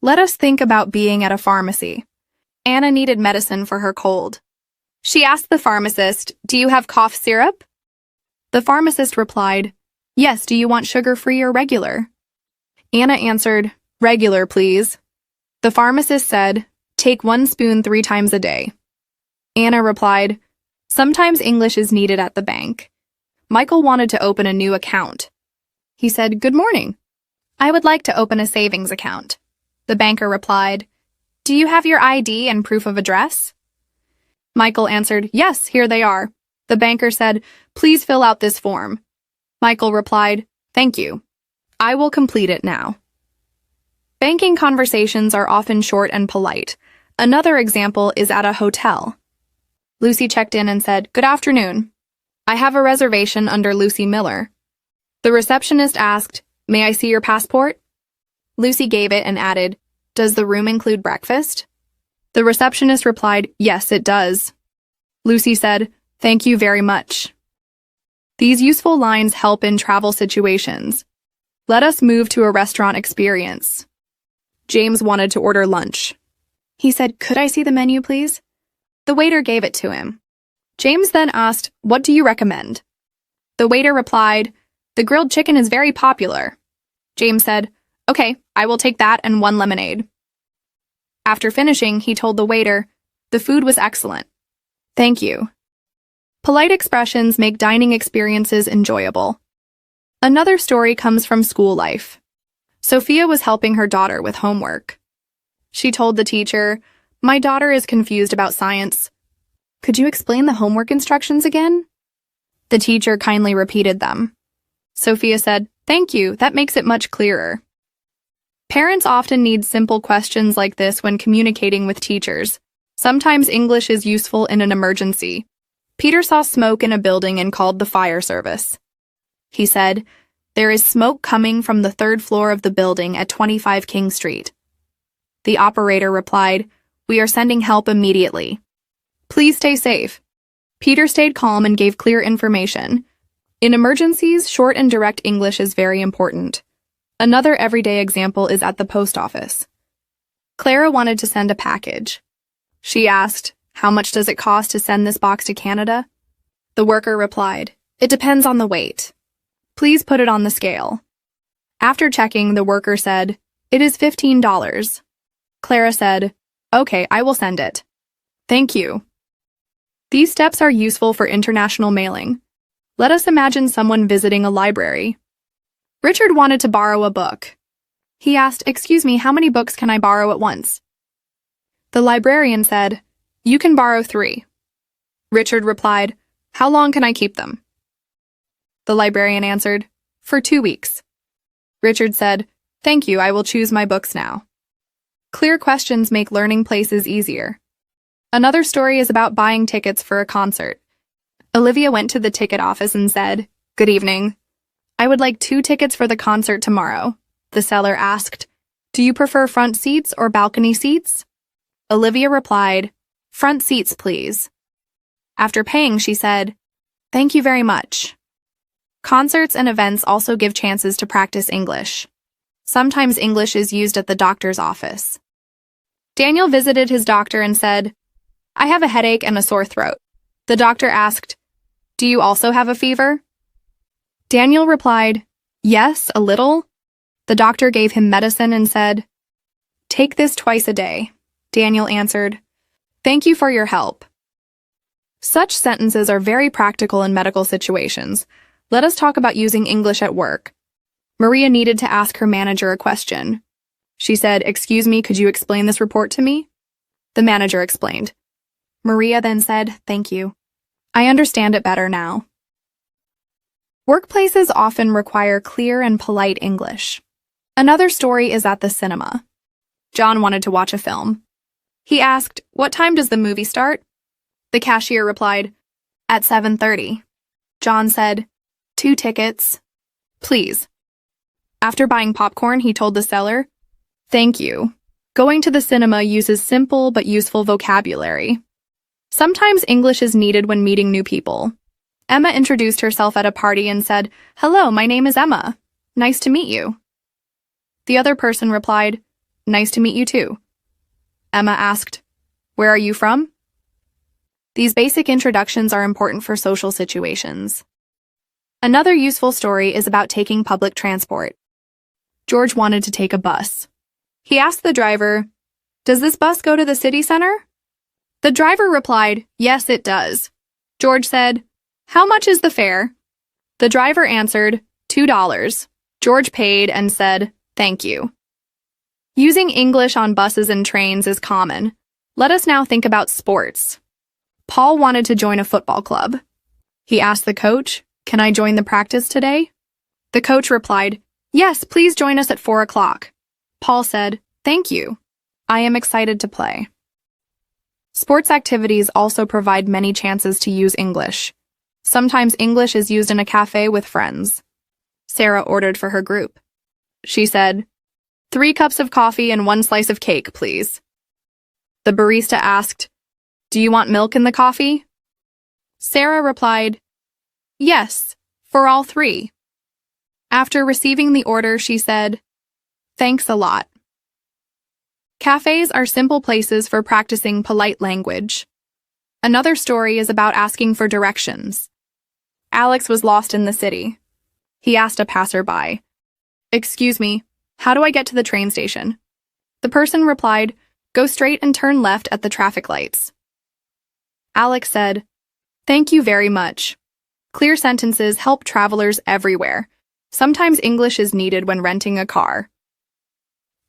Let us think about being at a pharmacy. Anna needed medicine for her cold. She asked the pharmacist, "Do you have cough syrup?" The pharmacist replied, "Yes, do you want sugar-free or regular?" Anna answered, "Regular, please." The pharmacist said, "Take 1 spoon 3 times a day." Anna replied, "Sometimes English is needed at the bank." Michael wanted to open a new account. He said, "Good morning. I would like to open a savings account." The banker replied, "Do you have your ID and proof of address?" Michael answered, "Yes, here they are." The banker said, "Please fill out this form." Michael replied, "Thank you. I will complete it now." Banking conversations are often short and polite. Another example is at a hotel. Lucy checked in and said, "Good afternoon. I have a reservation under Lucy Miller." The receptionist asked, "May I see your passport?" Lucy gave it and added, "Does the room include breakfast?" The receptionist replied, "Yes, it does." Lucy said, "Thank you very much." These useful lines help in travel situations. Let us move to a restaurant experience. James wanted to order lunch. He said, "Could I see the menu, please?" The waiter gave it to him. James then asked, "What do you recommend?" The waiter replied, "The grilled chicken is very popular." James said, "Okay, I will take that and 1 lemonade." After finishing, he told the waiter, "The food was excellent. Thank you." Polite expressions make dining experiences enjoyable. Another story comes from school life. Sophia was helping her daughter with homework. She told the teacher, "My daughter is confused about science. Could you explain the homework instructions again?" The teacher kindly repeated them. Sophia said, "Thank you, that makes it much clearer." Parents often need simple questions like this when communicating with teachers. Sometimes English is useful in an emergency. Peter saw smoke in a building and called the fire service. He said, "There is smoke coming from the 3rd floor of the building at 25 King Street." The operator replied, "We are sending help immediately." Please stay safe. Peter stayed calm and gave clear information. In emergencies, short and direct English is very important. Another everyday example is at the post office. Clara wanted to send a package. She asked, "How much does it cost to send this box to Canada?" The worker replied, "It depends on the weight. Please put it on the scale." After checking, the worker said, "It is $15. Clara said, "Okay, I will send it. Thank you." These steps are useful for international mailing. Let us imagine someone visiting a library. Richard wanted to borrow a book. He asked, "Excuse me, how many books can I borrow at once?" The librarian said, "You can borrow 3. Richard replied, "How long can I keep them?" The librarian answered, "For 2 weeks." Richard said, "Thank you, I will choose my books now." Clear questions make learning places easier. Another story is about buying tickets for a concert. Olivia went to the ticket office and said, "Good evening. I would like 2 tickets for the concert tomorrow." The seller asked, "Do you prefer front seats or balcony seats?" Olivia replied, "Front seats, please." After paying, she said, "Thank you very much." Concerts and events also give chances to practice English. Sometimes English is used at the doctor's office. Daniel visited his doctor and said, "I have a headache and a sore throat." The doctor asked, "Do you also have a fever?" Daniel replied, "Yes, a little." The doctor gave him medicine and said, "Take this twice a day." Daniel answered, "Thank you for your help." Such sentences are very practical in medical situations. Let us talk about using English at work. Maria needed to ask her manager a question. She said, "Excuse me, could you explain this report to me?" The manager explained. Maria then said, "Thank you. I understand it better now." Workplaces often require clear and polite English. Another story is at the cinema. John wanted to watch a film. He asked, "What time does the movie start?" The cashier replied, "At 7:30. John said, "2 tickets, please." After buying popcorn, he told the seller, "Thank you." Going to the cinema uses simple but useful vocabulary. Sometimes English is needed when meeting new people. Emma introduced herself at a party and said, "Hello, my name is Emma. Nice to meet you." The other person replied, "Nice to meet you too." Emma asked, "Where are you from?" These basic introductions are important for social situations. Another useful story is about taking public transport. George wanted to take a bus. He asked the driver, "Does this bus go to the city center?" The driver replied, "Yes, it does." George said, "How much is the fare?" The driver answered, $2. George paid and said, "Thank you." Using English on buses and trains is common. Let us now think about sports. Paul wanted to join a football club. He asked the coach, "Can I join the practice today?" The coach replied, "Yes, please join us at 4 o'clock. Paul said, "Thank you. I am excited to play." Sports activities also provide many chances to use English. Sometimes English is used in a cafe with friends. Sarah ordered for her group. She said, 3 cups of coffee and 1 slice of cake, please. The barista asked, "Do you want milk in the coffee?" Sarah replied, "Yes, for all 3. After receiving the order, she said, "Thanks a lot." Cafes are simple places for practicing polite language. Another story is about asking for directions. Alex was lost in the city. He asked a passerby, "Excuse me, how do I get to the train station?" The person replied, "Go straight and turn left at the traffic lights." Alex said, "Thank you very much." Clear sentences help travelers everywhere. Sometimes English is needed when renting a car.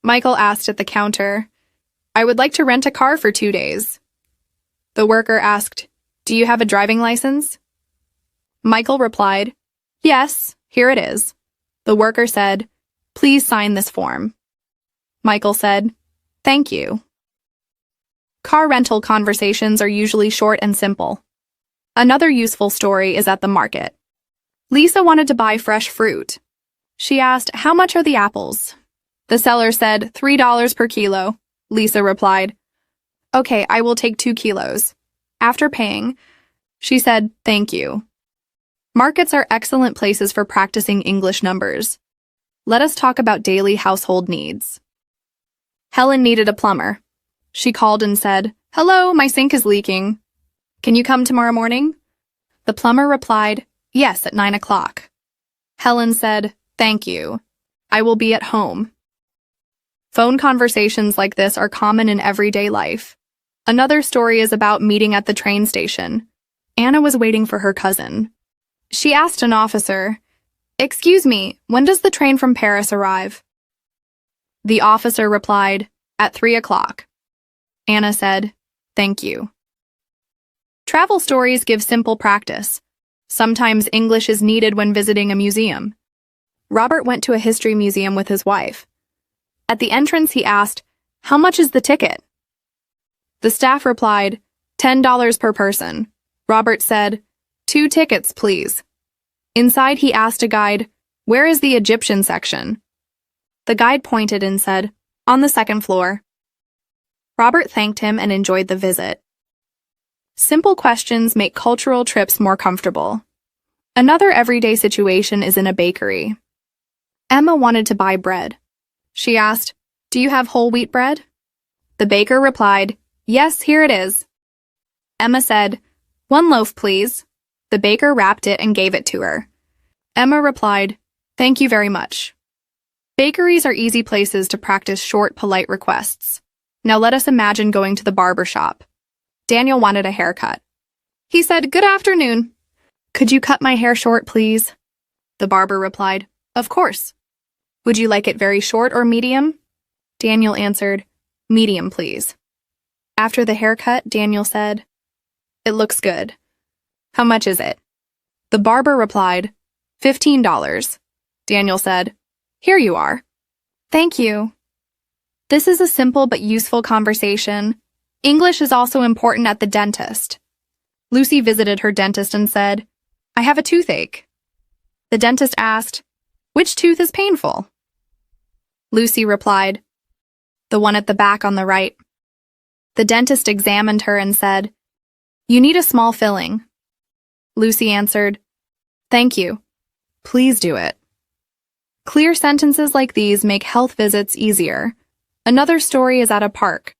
Michael asked at the counter, "I would like to rent a car for 2 days." The worker asked, "Do you have a driving license?" Michael replied, "Yes, here it is." The worker said, "Please sign this form." Michael said, "Thank you." Car rental conversations are usually short and simple. Another useful story is at the market. Lisa wanted to buy fresh fruit. She asked, "How much are the apples?" The seller said, $3 per kilo. Lisa replied, "Okay, I will take 2 kilos." After paying, she said, "Thank you." Markets are excellent places for practicing English numbers. Let us talk about daily household needs. Helen needed a plumber. She called and said, "Hello, my sink is leaking. Can you come tomorrow morning?" The plumber replied, "Yes, at 9 o'clock." Helen said, "Thank you. I will be at home." Phone conversations like this are common in everyday life. Another story is about meeting at the train station. Anna was waiting for her cousin. She asked an officer, "Excuse me, when does the train from Paris arrive?" The officer replied, "At 3 o'clock." Anna said, "Thank you." Travel stories give simple practice. Sometimes English is needed when visiting a museum. Robert went to a history museum with his wife. At the entrance, he asked, "How much is the ticket?" The staff replied, $10 per person. Robert said, "2 tickets, please." Inside, he asked a guide, "Where is the Egyptian section?" The guide pointed and said, "On the 2nd floor." Robert thanked him and enjoyed the visit. Simple questions make cultural trips more comfortable. Another everyday situation is in a bakery. Emma wanted to buy bread. She asked, "Do you have whole wheat bread?" The baker replied, "Yes, here it is." Emma said, "1 loaf, please." The baker wrapped it and gave it to her. Emma replied, "Thank you very much." Bakeries are easy places to practice short, polite requests. Now let us imagine going to the barber shop. Daniel wanted a haircut. He said, "Good afternoon. Could you cut my hair short, please?" The barber replied, "Of course." "Would you like it very short or medium?" Daniel answered, "Medium, please." After the haircut, Daniel said, "It looks good. How much is it?" The barber replied, $15. Daniel said, "Here you are." "Thank you." This is a simple but useful conversation. English is also important at the dentist. Lucy visited her dentist and said, "I have a toothache." The dentist asked, "Which tooth is painful?" Lucy replied, "The one at the back on the right." The dentist examined her and said, "You need a small filling." Lucy answered, "Thank you. Please do it." Clear sentences like these make health visits easier. Another story is at a park.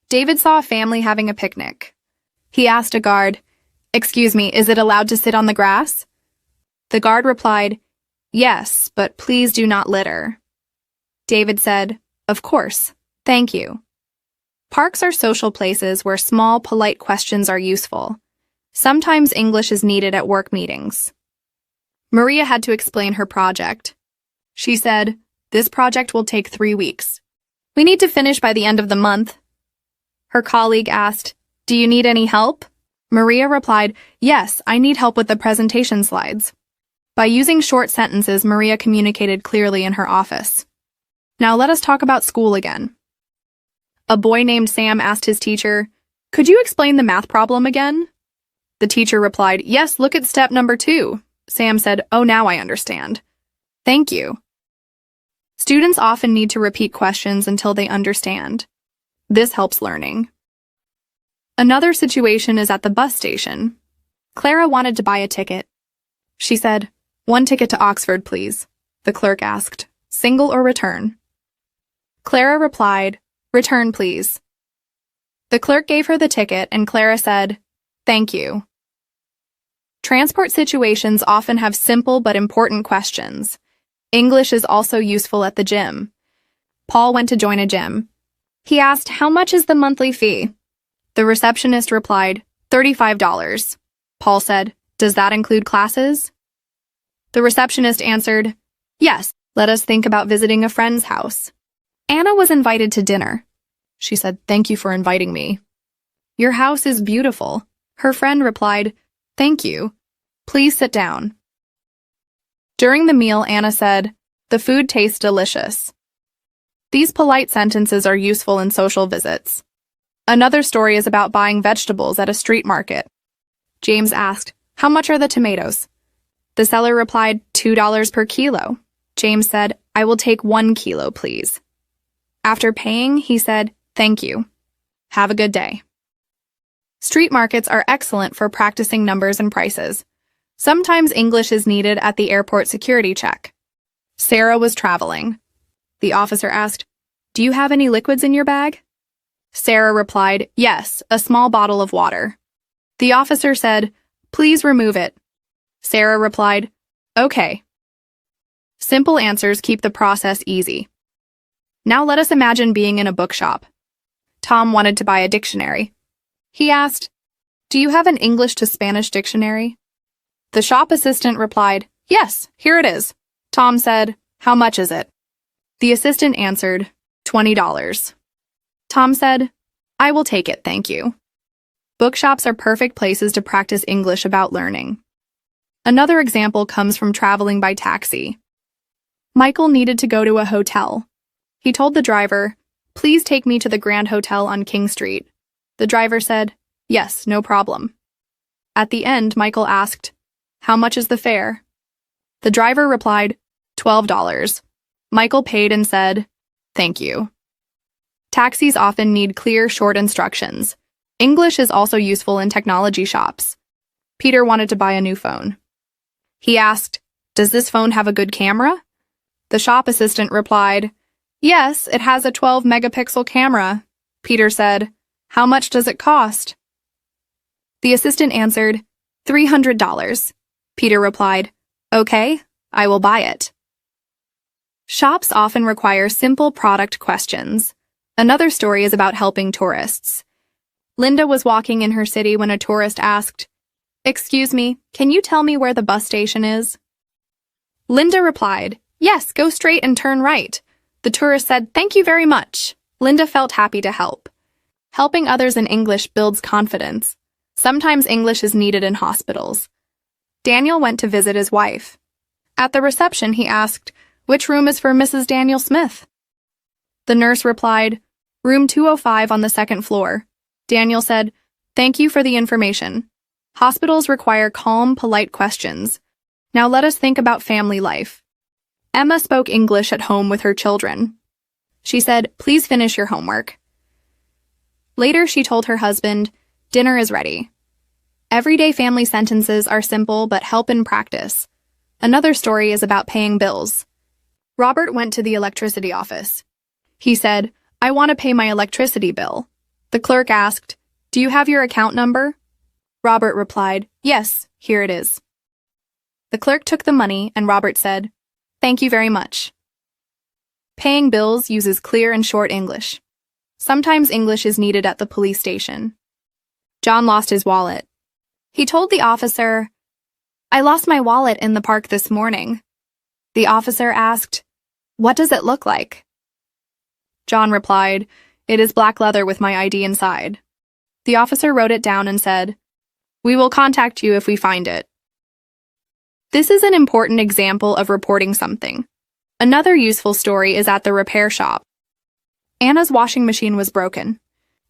David saw a family having a picnic. He asked a guard, "Excuse me, is it allowed to sit on the grass?" The guard replied, "Yes, but please do not litter." David said, "Of course, thank you." Parks are social places where small, polite questions are useful. Sometimes English is needed at work meetings. Maria had to explain her project. She said, "This project will take 3 weeks. We need to finish by the end of the month." Her colleague asked, "Do you need any help?" Maria replied, "Yes, I need help with the presentation slides." By using short sentences, Maria communicated clearly in her office. Now let us talk about school again. A boy named Sam asked his teacher, "Could you explain the math problem again?" The teacher replied, "Yes, look at step number 2. Sam said, "Oh, now I understand. Thank you." Students often need to repeat questions until they understand. This helps learning. Another situation is at the bus station. Clara wanted to buy a ticket. She said, "1 ticket to Oxford, please." The clerk asked, "Single or return?" Clara replied, "Return, please." The clerk gave her the ticket and Clara said, "Thank you." Transport situations often have simple but important questions. English is also useful at the gym. Paul went to join a gym. He asked, "How much is the monthly fee?" The receptionist replied, $35. Paul said, "Does that include classes?" The receptionist answered, "Yes, let us think about visiting a friend's house." Anna was invited to dinner. She said, "Thank you for inviting me." "Your house is beautiful." Her friend replied, "Thank you. Please sit down." During the meal, Anna said, "The food tastes delicious." These polite sentences are useful in social visits. Another story is about buying vegetables at a street market. James asked, "How much are the tomatoes?" The seller replied, $2 per kilo. James said, "I will take 1 kilo, please." After paying, he said, "Thank you. Have a good day." Street markets are excellent for practicing numbers and prices. Sometimes English is needed at the airport security check. Sarah was traveling. The officer asked, "Do you have any liquids in your bag?" Sarah replied, "Yes, a small bottle of water." The officer said, "Please remove it." Sarah replied, "Okay." Simple answers keep the process easy. Now let us imagine being in a bookshop. Tom wanted to buy a dictionary. He asked, "Do you have an English to Spanish dictionary?" The shop assistant replied, "Yes, here it is." Tom said, "How much is it?" The assistant answered, $20. Tom said, "I will take it, thank you." Bookshops are perfect places to practice English about learning. Another example comes from traveling by taxi. Michael needed to go to a hotel. He told the driver, "Please take me to the Grand Hotel on King Street." The driver said, "Yes, no problem." At the end, Michael asked, "How much is the fare?" The driver replied, $12. Michael paid and said, "Thank you." Taxis often need clear, short instructions. English is also useful in technology shops. Peter wanted to buy a new phone. He asked, "Does this phone have a good camera?" The shop assistant replied, "Yes, it has a 12-megapixel camera." Peter said, "How much does it cost?" The assistant answered, $300. Peter replied, "Okay, I will buy it." Shops often require simple product questions. Another story is about helping tourists. Linda was walking in her city when a tourist asked, "Excuse me, can you tell me where the bus station is?" Linda replied, "Yes, go straight and turn right." The tourist said, "Thank you very much." Linda felt happy to help. Helping others in English builds confidence. Sometimes English is needed in hospitals. Daniel went to visit his wife. At the reception, he asked, "Which room is for Mrs. Daniel Smith?" The nurse replied, "Room 205 on the second floor." Daniel said, "Thank you for the information." Hospitals require calm, polite questions. Now let us think about family life. Emma spoke English at home with her children. She said, "Please finish your homework." Later, she told her husband, "Dinner is ready." Everyday family sentences are simple but help in practice. Another story is about paying bills. Robert went to the electricity office. He said, "I want to pay my electricity bill." The clerk asked, "Do you have your account number?" Robert replied, "Yes, here it is." The clerk took the money and Robert said, "Thank you very much." Paying bills uses clear and short English. Sometimes English is needed at the police station. John lost his wallet. He told the officer, "I lost my wallet in the park this morning." The officer asked, "What does it look like?" John replied, "It is black leather with my ID inside." The officer wrote it down and said, "We will contact you if we find it." This is an important example of reporting something. Another useful story is at the repair shop. Anna's washing machine was broken.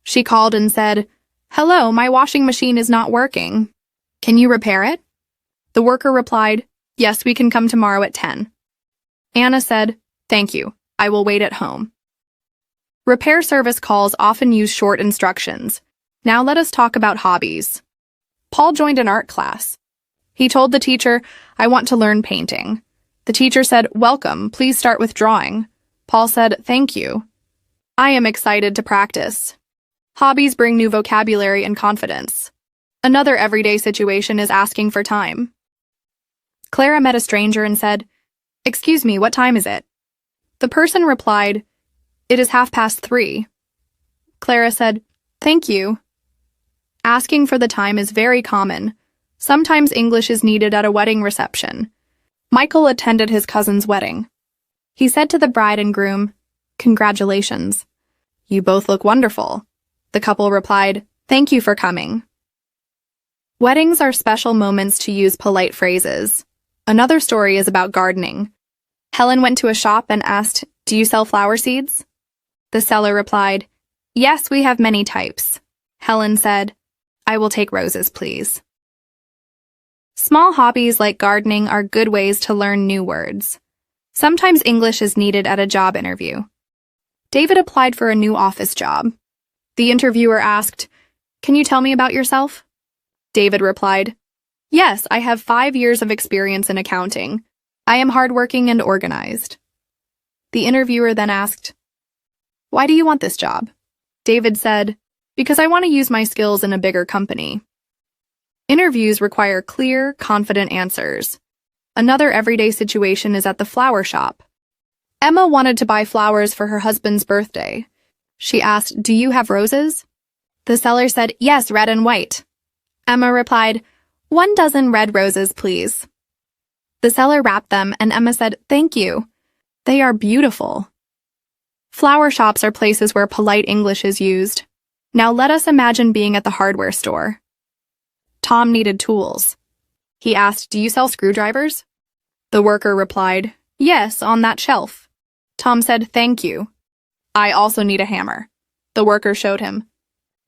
She called and said, "Hello, my washing machine is not working. Can you repair it?" The worker replied, "Yes, we can come tomorrow at 10. Anna said, "Thank you. I will wait at home." Repair service calls often use short instructions. Now let us talk about hobbies. Paul joined an art class. He told the teacher, "I want to learn painting." The teacher said, "Welcome, please start with drawing." Paul said, "Thank you. I am excited to practice." Hobbies bring new vocabulary and confidence. Another everyday situation is asking for time. Clara met a stranger and said, "Excuse me, what time is it?" The person replied, "It is 3:30. Clara said, "Thank you." Asking for the time is very common. Sometimes English is needed at a wedding reception. Michael attended his cousin's wedding. He said to the bride and groom, "Congratulations. You both look wonderful." The couple replied, "Thank you for coming." Weddings are special moments to use polite phrases. Another story is about gardening. Helen went to a shop and asked, "Do you sell flower seeds?" The seller replied, "Yes, we have many types." Helen said, "I will take roses, please." Small hobbies like gardening are good ways to learn new words. Sometimes English is needed at a job interview. David applied for a new office job. The interviewer asked, Can you tell me about yourself? David replied, Yes, I have 5 years of experience in accounting. I am hardworking and organized. The interviewer then asked, Why do you want this job? David said, Because I want to use my skills in a bigger company. Interviews require clear, confident answers. Another everyday situation is at the flower shop. Emma wanted to buy flowers for her husband's birthday. She asked, Do you have roses? The seller said, Yes, red and white. Emma replied, 1 dozen red roses, please. The seller wrapped them, and Emma said, Thank you. They are beautiful. Flower shops are places where polite English is used. Now let us imagine being at the hardware store. Tom needed tools. He asked, Do you sell screwdrivers? The worker replied, Yes, on that shelf. Tom said, Thank you. I also need a hammer. The worker showed him.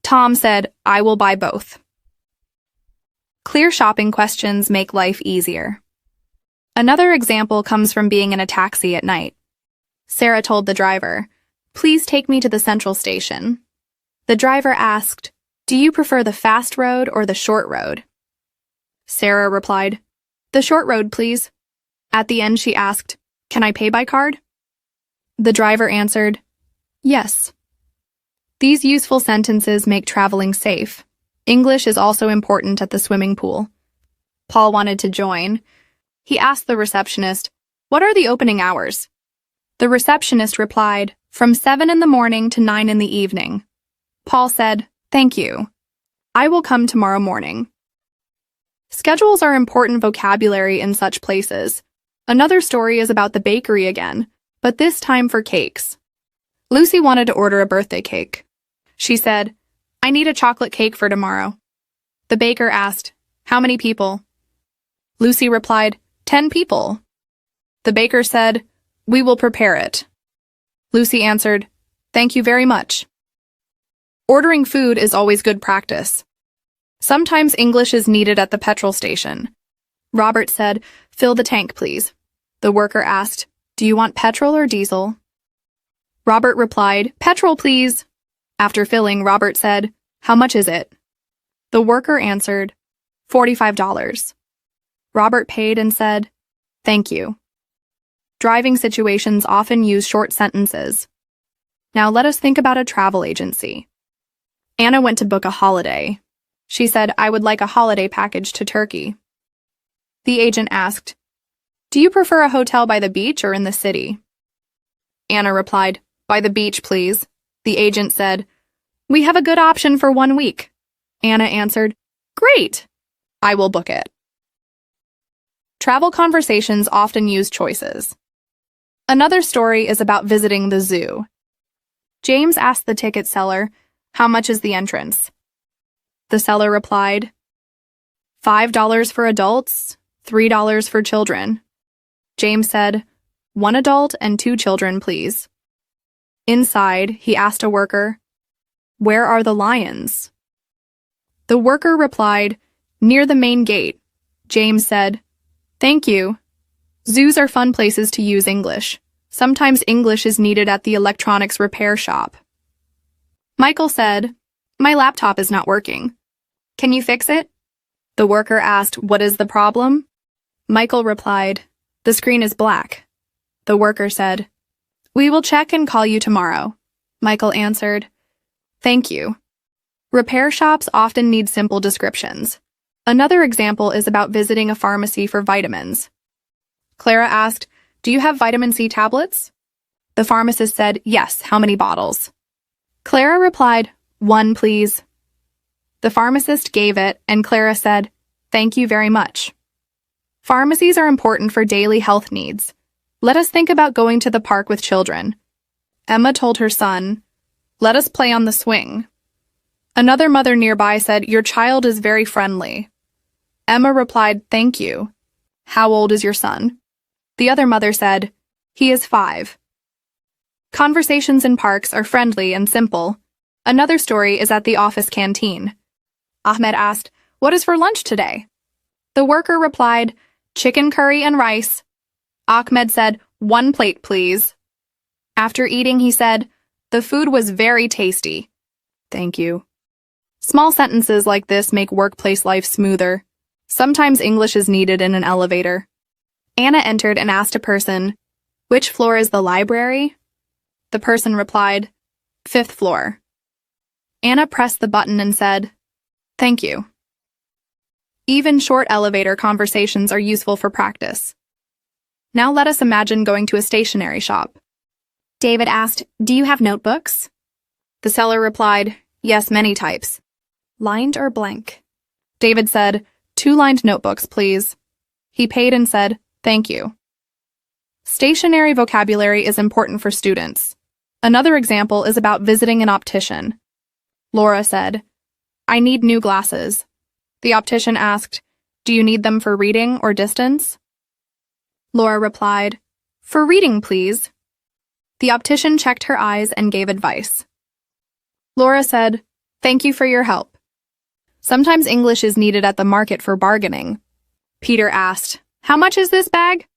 Tom said, I will buy both. Clear shopping questions make life easier. Another example comes from being in a taxi at night. Sarah told the driver, Please take me to the central station. The driver asked, Do you prefer the fast road or the short road? Sarah replied, The short road, please. At the end, she asked, Can I pay by card? The driver answered, Yes. These useful sentences make traveling safe. English is also important at the swimming pool. Paul wanted to join. He asked the receptionist, What are the opening hours? The receptionist replied, From 7 in the morning to 9 in the evening. Paul said, Thank you. I will come tomorrow morning. Schedules are important vocabulary in such places. Another story is about the bakery again, but this time for cakes. Lucy wanted to order a birthday cake. She said, I need a chocolate cake for tomorrow. The baker asked, How many people? Lucy replied, 10 people. The baker said, We will prepare it. Lucy answered, Thank you very much. Ordering food is always good practice. Sometimes English is needed at the petrol station. Robert said, Fill the tank, please. The worker asked, Do you want petrol or diesel? Robert replied, Petrol, please. After filling, Robert said, How much is it? The worker answered, $45. Robert paid and said, Thank you. Driving situations often use short sentences. Now let us think about a travel agency. Anna went to book a holiday. She said, I would like a holiday package to Turkey. The agent asked, Do you prefer a hotel by the beach or in the city? Anna replied, By the beach, please. The agent said, We have a good option for 1 week. Anna answered, Great! I will book it. Travel conversations often use choices. Another story is about visiting the zoo. James asked the ticket seller, How much is the entrance? The seller replied, $5 for adults, $3 for children. James said, 1 adult and 2 children, please. Inside, he asked a worker, Where are the lions? The worker replied, Near the main gate. James said, Thank you. Zoos are fun places to use English. Sometimes English is needed at the electronics repair shop. Michael said, My laptop is not working. Can you fix it? The worker asked, What is the problem? Michael replied, The screen is black. The worker said, We will check and call you tomorrow. Michael answered, Thank you. Repair shops often need simple descriptions. Another example is about visiting a pharmacy for vitamins. Clara asked, Do you have vitamin C tablets? The pharmacist said, Yes, how many bottles? Clara replied, 1, please. The pharmacist gave it, and Clara said, Thank you very much. Pharmacies are important for daily health needs. Let us think about going to the park with children. Emma told her son, Let us play on the swing. Another mother nearby said, Your child is very friendly. Emma replied, Thank you. How old is your son? The other mother said, He is 5. Conversations in parks are friendly and simple. Another story is at the office canteen. Ahmed asked, What is for lunch today? The worker replied, Chicken curry and rice. Ahmed said, 1 plate, please. After eating, he said, The food was very tasty. Thank you. Small sentences like this make workplace life smoother. Sometimes English is needed in an elevator. Anna entered and asked a person, "Which floor is the library?" The person replied, "Fifth floor." Anna pressed the button and said, "Thank you." Even short elevator conversations are useful for practice. Now let us imagine going to a stationery shop. David asked, "Do you have notebooks?" The seller replied, "Yes, many types." Lined or blank? David said, "Two lined notebooks, please." He paid and said, "Thank you." Stationary vocabulary is important for students. Another example is about visiting an optician. Laura said, "I need new glasses." The optician asked, "Do you need them for reading or distance?" Laura replied, "For reading, please." The optician checked her eyes and gave advice. Laura said, "Thank you for your help." Sometimes English is needed at the market for bargaining. Peter asked, "How much is this bag?"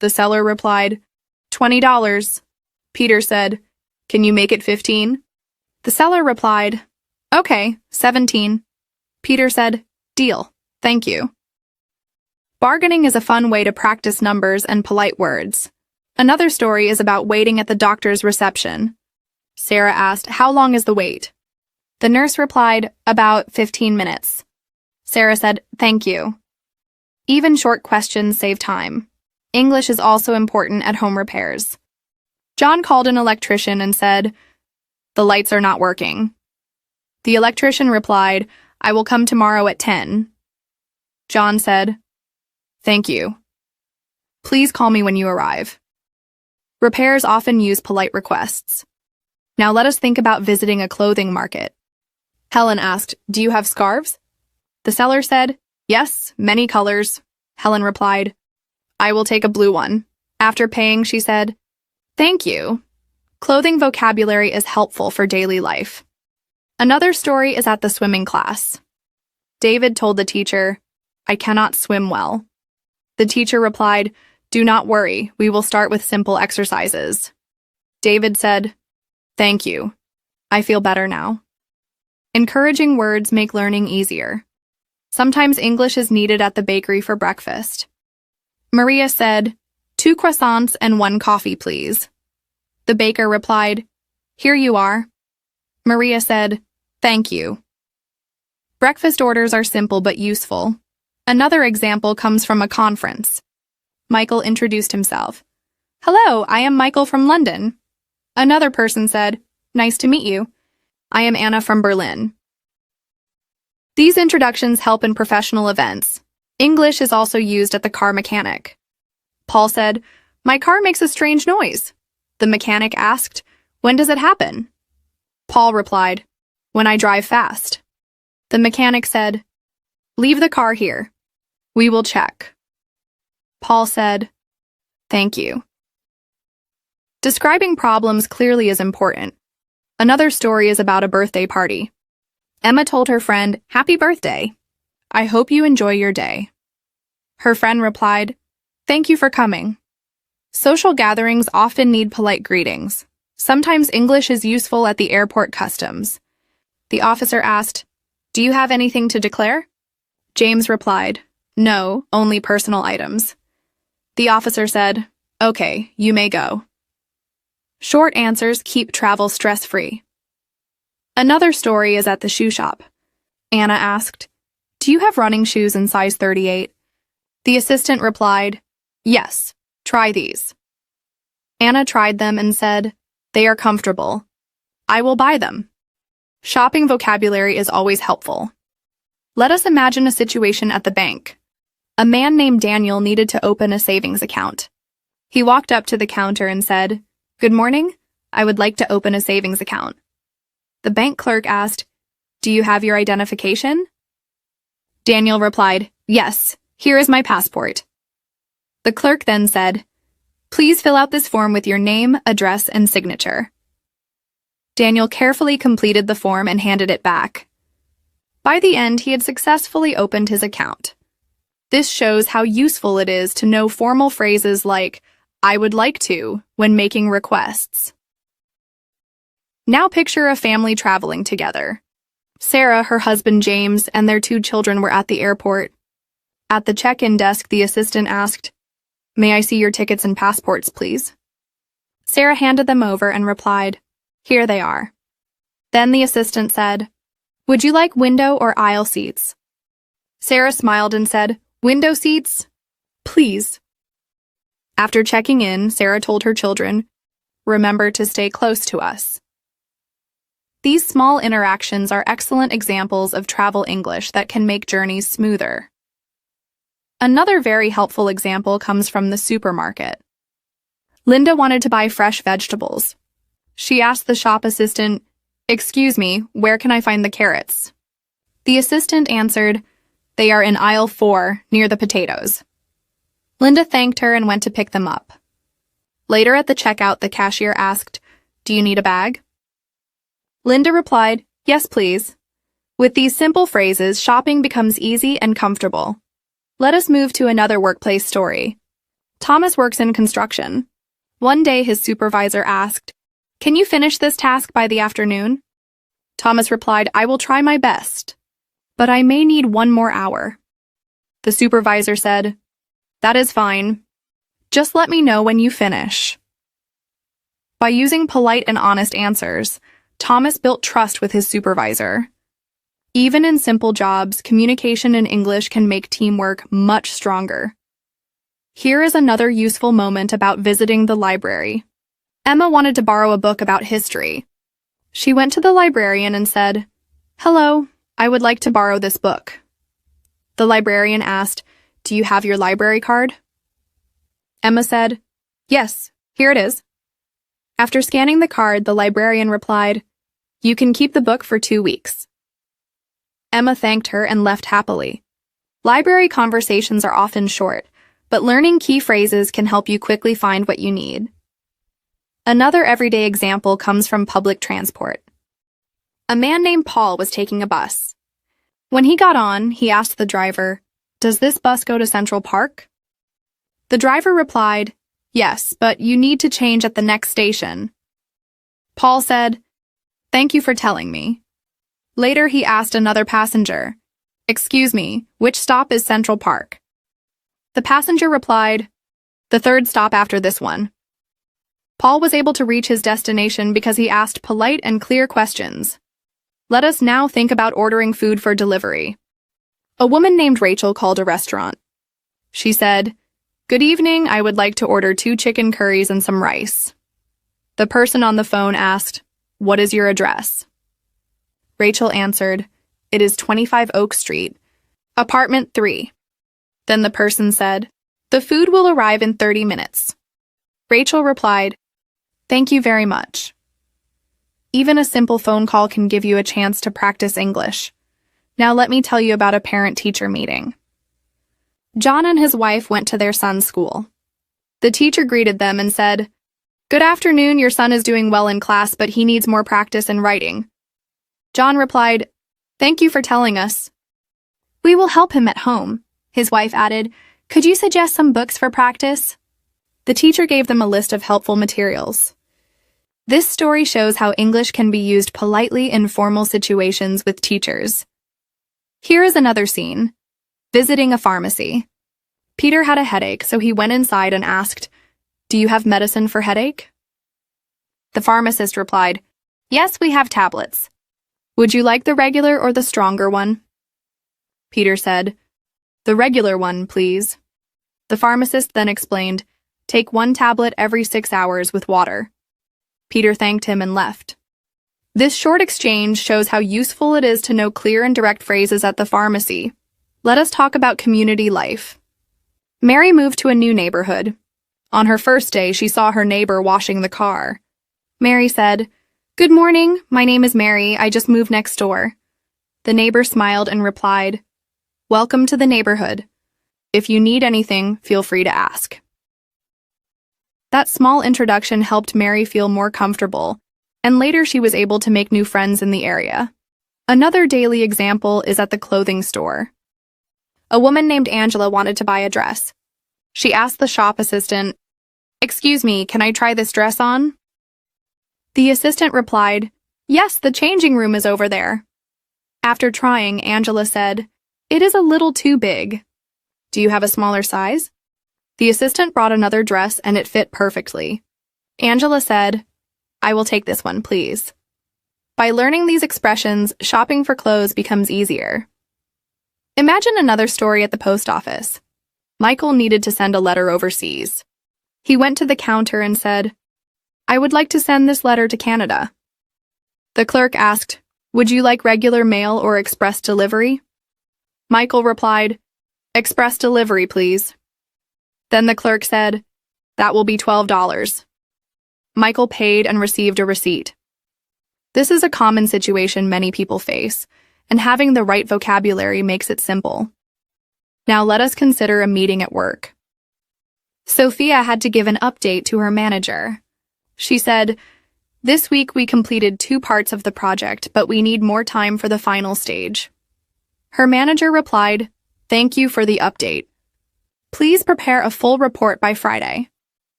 The seller replied, $20. Peter said, "Can you make it 15?" The seller replied, "Okay, 17. Peter said, "Deal. Thank you." Bargaining is a fun way to practice numbers and polite words. Another story is about waiting at the doctor's reception. Sarah asked, "How long is the wait?" The nurse replied, "About 15 minutes. Sarah said, "Thank you." Even short questions save time. English is also important at home repairs. John called an electrician and said, "The lights are not working." The electrician replied, "I will come tomorrow at 10. John said, "Thank you. Please call me when you arrive." Repairs often use polite requests. Now let us think about visiting a clothing market. Helen asked, "Do you have scarves?" The seller said, "Yes, many colors." Helen replied, "I will take a blue one." After paying, she said, "Thank you." Clothing vocabulary is helpful for daily life. Another story is at the swimming class. David told the teacher, "I cannot swim well." The teacher replied, "Do not worry, we will start with simple exercises." David said, "Thank you. I feel better now." Encouraging words make learning easier. Sometimes English is needed at the bakery for breakfast. Maria said, "2 croissants and 1 coffee, please." The baker replied, "Here you are." Maria said, "Thank you." Breakfast orders are simple but useful. Another example comes from a conference. Michael introduced himself. "Hello, I am Michael from London." Another person said, "Nice to meet you. I am Anna from Berlin." These introductions help in professional events. English is also used at the car mechanic. Paul said, "My car makes a strange noise." The mechanic asked, "When does it happen?" Paul replied, "When I drive fast." The mechanic said, "Leave the car here. We will check." Paul said, "Thank you." Describing problems clearly is important. Another story is about a birthday party. Emma told her friend, "Happy birthday. I hope you enjoy your day." Her friend replied, "Thank you for coming." Social gatherings often need polite greetings. Sometimes English is useful at the airport customs. The officer asked, "Do you have anything to declare?" James replied, "No, only personal items." The officer said, "Okay, you may go." Short answers keep travel stress-free. Another story is at the shoe shop. Anna asked, "Do you have running shoes in size 38? The assistant replied, "Yes, try these." Anna tried them and said, "They are comfortable. I will buy them." Shopping vocabulary is always helpful. Let us imagine a situation at the bank. A man named Daniel needed to open a savings account. He walked up to the counter and said, "Good morning. I would like to open a savings account." The bank clerk asked, "Do you have your identification?" Daniel replied, "Yes, here is my passport." The clerk then said, "Please fill out this form with your name, address, and signature." Daniel carefully completed the form and handed it back. By the end, he had successfully opened his account. This shows how useful it is to know formal phrases like, "I would like to," when making requests. Now picture a family traveling together. Sarah, her husband James, and their 2 children were at the airport. At the check-in desk, the assistant asked, "May I see your tickets and passports, please?" Sarah handed them over and replied, "Here they are." Then the assistant said, "Would you like window or aisle seats?" Sarah smiled and said, "Window seats, please." After checking in, Sarah told her children, "Remember to stay close to us." These small interactions are excellent examples of travel English that can make journeys smoother. Another very helpful example comes from the supermarket. Linda wanted to buy fresh vegetables. She asked the shop assistant, "Excuse me, where can I find the carrots?" The assistant answered, "They are in aisle 4, near the potatoes." Linda thanked her and went to pick them up. Later at the checkout, the cashier asked, "Do you need a bag?" Linda replied, "Yes, please." With these simple phrases, shopping becomes easy and comfortable. Let us move to another workplace story. Thomas works in construction. One day his supervisor asked, "Can you finish this task by the afternoon?" Thomas replied, "I will try my best, but I may need 1 more hour." The supervisor said, "That is fine. Just let me know when you finish." By using polite and honest answers, Thomas built trust with his supervisor. Even in simple jobs, communication in English can make teamwork much stronger. Here is another useful moment about visiting the library. Emma wanted to borrow a book about history. She went to the librarian and said, "Hello, I would like to borrow this book." The librarian asked, "Do you have your library card?" Emma said, "Yes, here it is." After scanning the card, the librarian replied, "You can keep the book for 2 weeks." Emma thanked her and left happily. Library conversations are often short, but learning key phrases can help you quickly find what you need. Another everyday example comes from public transport. A man named Paul was taking a bus. When he got on, he asked the driver, "Does this bus go to Central Park?" The driver replied, "Yes, but you need to change at the next station." Paul said, "Thank you for telling me." Later, he asked another passenger, "Excuse me, which stop is Central Park?" The passenger replied, "The 3rd stop after this one." Paul was able to reach his destination because he asked polite and clear questions. Let us now think about ordering food for delivery. A woman named Rachel called a restaurant. She said, "Good evening, I would like to order 2 chicken curries and some rice." The person on the phone asked, "What is your address?" Rachel answered, "It is 25 Oak Street, apartment 3. Then the person said, "The food will arrive in 30 minutes. Rachel replied, "Thank you very much." Even a simple phone call can give you a chance to practice English. Now let me tell you about a parent-teacher meeting. John and his wife went to their son's school. The teacher greeted them and said, "Good afternoon, your son is doing well in class, but he needs more practice in writing." John replied, "Thank you for telling us. We will help him at home." His wife added, "Could you suggest some books for practice?" The teacher gave them a list of helpful materials. This story shows how English can be used politely in formal situations with teachers. Here is another scene. Visiting a pharmacy. Peter had a headache, so he went inside and asked, "Do you have medicine for headache?" The pharmacist replied, "Yes, we have tablets. Would you like the regular or the stronger one?" Peter said, "The regular one, please." The pharmacist then explained, "Take 1 tablet every 6 hours with water." Peter thanked him and left. This short exchange shows how useful it is to know clear and direct phrases at the pharmacy. Let us talk about community life. Mary moved to a new neighborhood. On her first day, she saw her neighbor washing the car. Mary said, "Good morning, my name is Mary, I just moved next door." The neighbor smiled and replied, "Welcome to the neighborhood. If you need anything, feel free to ask." That small introduction helped Mary feel more comfortable, and later she was able to make new friends in the area. Another daily example is at the clothing store. A woman named Angela wanted to buy a dress. She asked the shop assistant, "Excuse me, can I try this dress on?" The assistant replied, "Yes, the changing room is over there." After trying, Angela said, "It is a little too big. Do you have a smaller size?" The assistant brought another dress and it fit perfectly. Angela said, "I will take this one, please." By learning these expressions, shopping for clothes becomes easier. Imagine another story at the post office. Michael needed to send a letter overseas. He went to the counter and said, "I would like to send this letter to Canada." The clerk asked, "Would you like regular mail or express delivery?" Michael replied, "Express delivery, please." Then the clerk said, "That will be $12. Michael paid and received a receipt. This is a common situation many people face, and having the right vocabulary makes it simple. Now let us consider a meeting at work. Sophia had to give an update to her manager. She said, "This week we completed 2 parts of the project, but we need more time for the final stage." Her manager replied, "Thank you for the update. Please prepare a full report by Friday."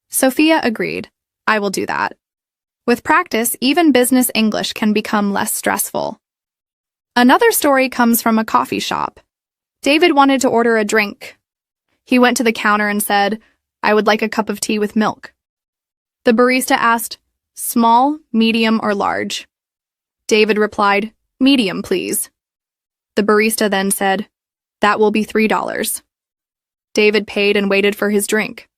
Sophia agreed, "I will do that." With practice, even business English can become less stressful. Another story comes from a coffee shop. David wanted to order a drink. He went to the counter and said, "I would like a cup of tea with milk." The barista asked, "Small, medium, or large?" David replied, "Medium, please." The barista then said, "That will be $3. David paid and waited for his drink.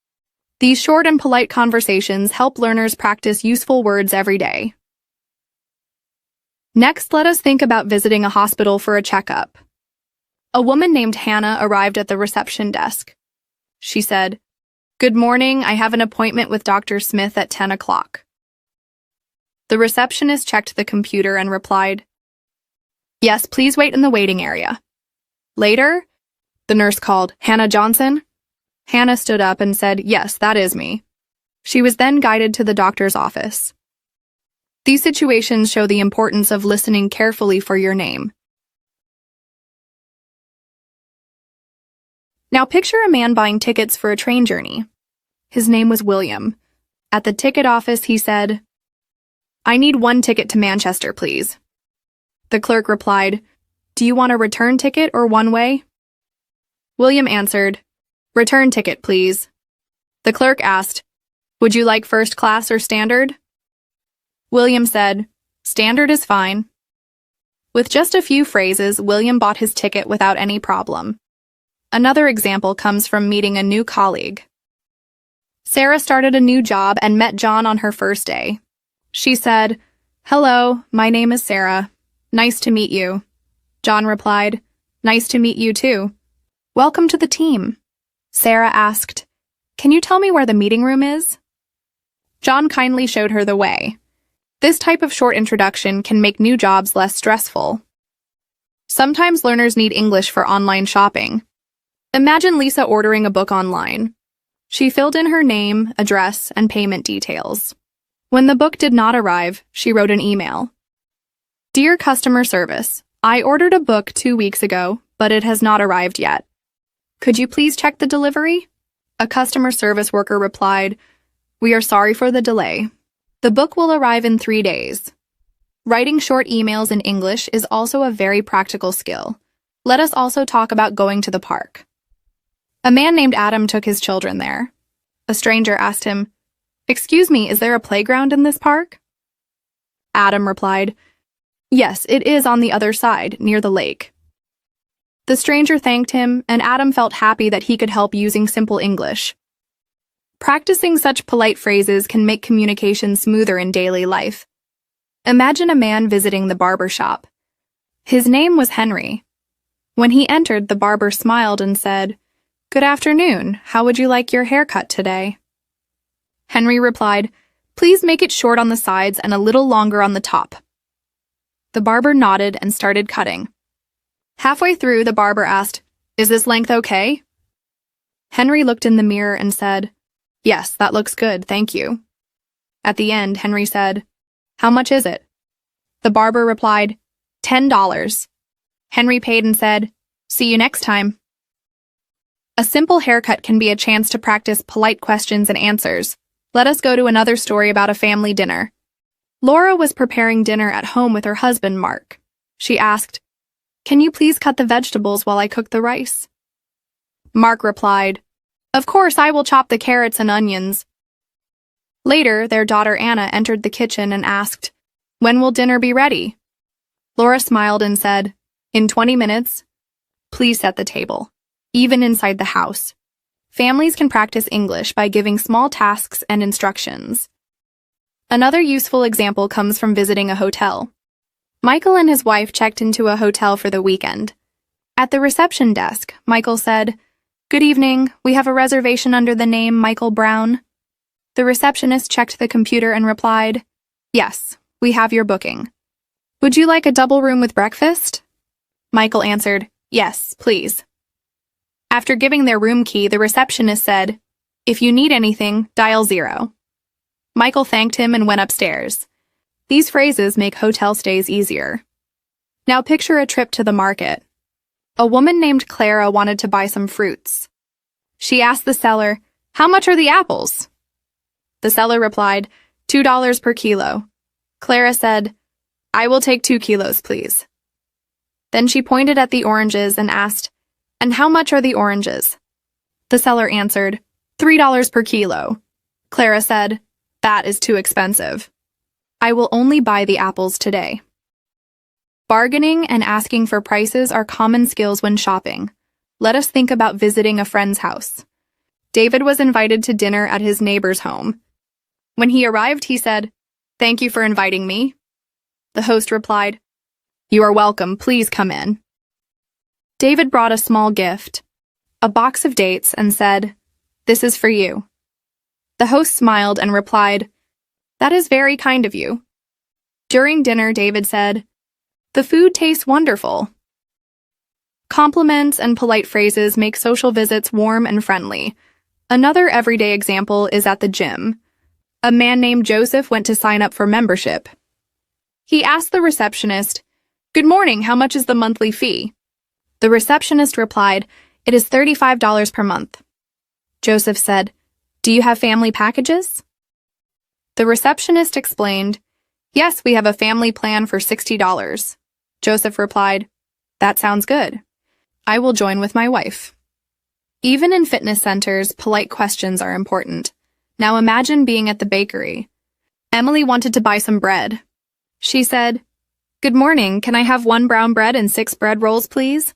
These short and polite conversations help learners practice useful words every day. Next, let us think about visiting a hospital for a checkup. A woman named Hannah arrived at the reception desk. She said, "Good morning, I have an appointment with Dr. Smith at 10 o'clock. The receptionist checked the computer and replied, "Yes, please wait in the waiting area." Later, the nurse called, "Hannah Johnson?" Hannah stood up and said, "Yes, that is me." She was then guided to the doctor's office. These situations show the importance of listening carefully for your name. Now picture a man buying tickets for a train journey. His name was William. At the ticket office, he said, "I need 1 ticket to Manchester, please." The clerk replied, "Do you want a return ticket or one-way?" William answered, "Return ticket, please." The clerk asked, "Would you like first class or standard?" William said, "Standard is fine." With just a few phrases, William bought his ticket without any problem. Another example comes from meeting a new colleague. Sarah started a new job and met John on her first day. She said, "Hello, my name is Sarah. Nice to meet you." John replied, "Nice to meet you too. Welcome to the team." Sarah asked, "Can you tell me where the meeting room is?" John kindly showed her the way. This type of short introduction can make new jobs less stressful. Sometimes learners need English for online shopping. Imagine Lisa ordering a book online. She filled in her name, address, and payment details. When the book did not arrive, she wrote an email. "Dear customer service, I ordered a book 2 weeks ago, but it has not arrived yet. Could you please check the delivery?" A customer service worker replied, "We are sorry for the delay. The book will arrive in 3 days." Writing short emails in English is also a very practical skill. Let us also talk about going to the park. A man named Adam took his children there. A stranger asked him, "Excuse me, is there a playground in this park?" Adam replied, "Yes, it is on the other side, near the lake." The stranger thanked him, and Adam felt happy that he could help using simple English. Practicing such polite phrases can make communication smoother in daily life. Imagine a man visiting the barber shop. His name was Henry. When he entered, the barber smiled and said, "Good afternoon. How would you like your haircut today?" Henry replied, "Please make it short on the sides and a little longer on the top." The barber nodded and started cutting. Halfway through, the barber asked, "Is this length okay?" Henry looked in the mirror and said, "Yes, that looks good, thank you." At the end, Henry said, "How much is it?" The barber replied, $10. Henry paid and said, "See you next time." A simple haircut can be a chance to practice polite questions and answers. Let us go to another story about a family dinner. Laura was preparing dinner at home with her husband, Mark. She asked, "Can you please cut the vegetables while I cook the rice?" Mark replied, "Of course, I will chop the carrots and onions." Later, their daughter Anna entered the kitchen and asked, "When will dinner be ready?" Laura smiled and said, "In 20 minutes. Please set the table." Even inside the house, families can practice English by giving small tasks and instructions. Another useful example comes from visiting a hotel. Michael and his wife checked into a hotel for the weekend. At the reception desk, Michael said, "Good evening, we have a reservation under the name Michael Brown." The receptionist checked the computer and replied, "Yes, we have your booking. Would you like a double room with breakfast?" Michael answered, "Yes, please." After giving their room key, the receptionist said, "If you need anything, dial 0." Michael thanked him and went upstairs. These phrases make hotel stays easier. Now picture a trip to the market. A woman named Clara wanted to buy some fruits. She asked the seller, "How much are the apples?" The seller replied, $2 per kilo. Clara said, "I will take 2 kilos, please." Then she pointed at the oranges and asked, "And how much are the oranges?" The seller answered, $3 per kilo. Clara said, "That is too expensive. I will only buy the apples today." Bargaining and asking for prices are common skills when shopping. Let us think about visiting a friend's house. David was invited to dinner at his neighbor's home. When he arrived, he said, "Thank you for inviting me." The host replied, "You are welcome, please come in." David brought a small gift, a box of dates, and said, "This is for you." The host smiled and replied, "That is very kind of you." During dinner, David said, "The food tastes wonderful." Compliments and polite phrases make social visits warm and friendly. Another everyday example is at the gym. A man named Joseph went to sign up for membership. He asked the receptionist, "Good morning, how much is the monthly fee?" The receptionist replied, "It is $35 per month." Joseph said, "Do you have family packages?" The receptionist explained, "Yes, we have a family plan for $60. Joseph replied, "That sounds good. I will join with my wife." Even in fitness centers, polite questions are important. Now imagine being at the bakery. Emily wanted to buy some bread. She said, "Good morning, can I have 1 brown bread and 6 bread rolls, please?"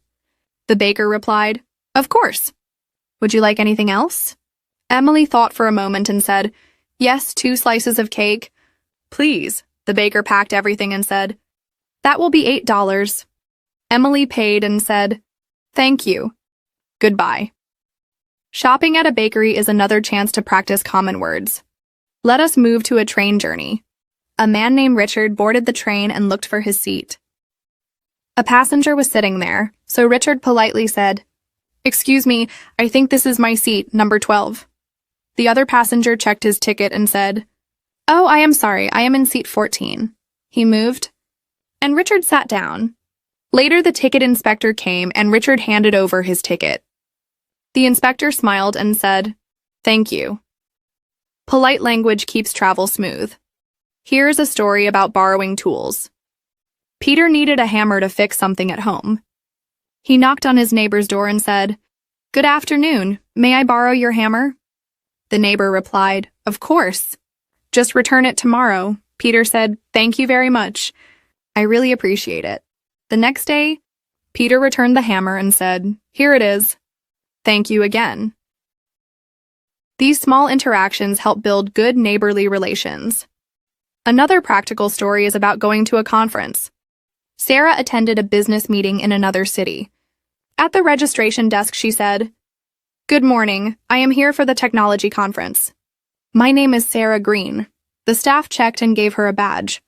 The baker replied, "Of course. Would you like anything else?" Emily thought for a moment and said, "Yes, 2 slices of cake, please." The baker packed everything and said, "That will be $8. Emily paid and said, "Thank you. Goodbye." Shopping at a bakery is another chance to practice common words. Let us move to a train journey. A man named Richard boarded the train and looked for his seat. A passenger was sitting there, so Richard politely said, "Excuse me, I think this is my seat, number 12. The other passenger checked his ticket and said, "Oh, I am sorry, I am in seat 14. He moved, and Richard sat down. Later, the ticket inspector came and Richard handed over his ticket. The inspector smiled and said, "Thank you." Polite language keeps travel smooth. Here is a story about borrowing tools. Peter needed a hammer to fix something at home. He knocked on his neighbor's door and said, "Good afternoon, may I borrow your hammer?" The neighbor replied, "Of course. Just return it tomorrow." Peter said, "Thank you very much. I really appreciate it." The next day, Peter returned the hammer and said, "Here it is. Thank you again." These small interactions help build good neighborly relations. Another practical story is about going to a conference. Sarah attended a business meeting in another city. At the registration desk, she said, "Good morning, I am here for the technology conference. My name is Sarah Green." The staff checked and gave her a badge.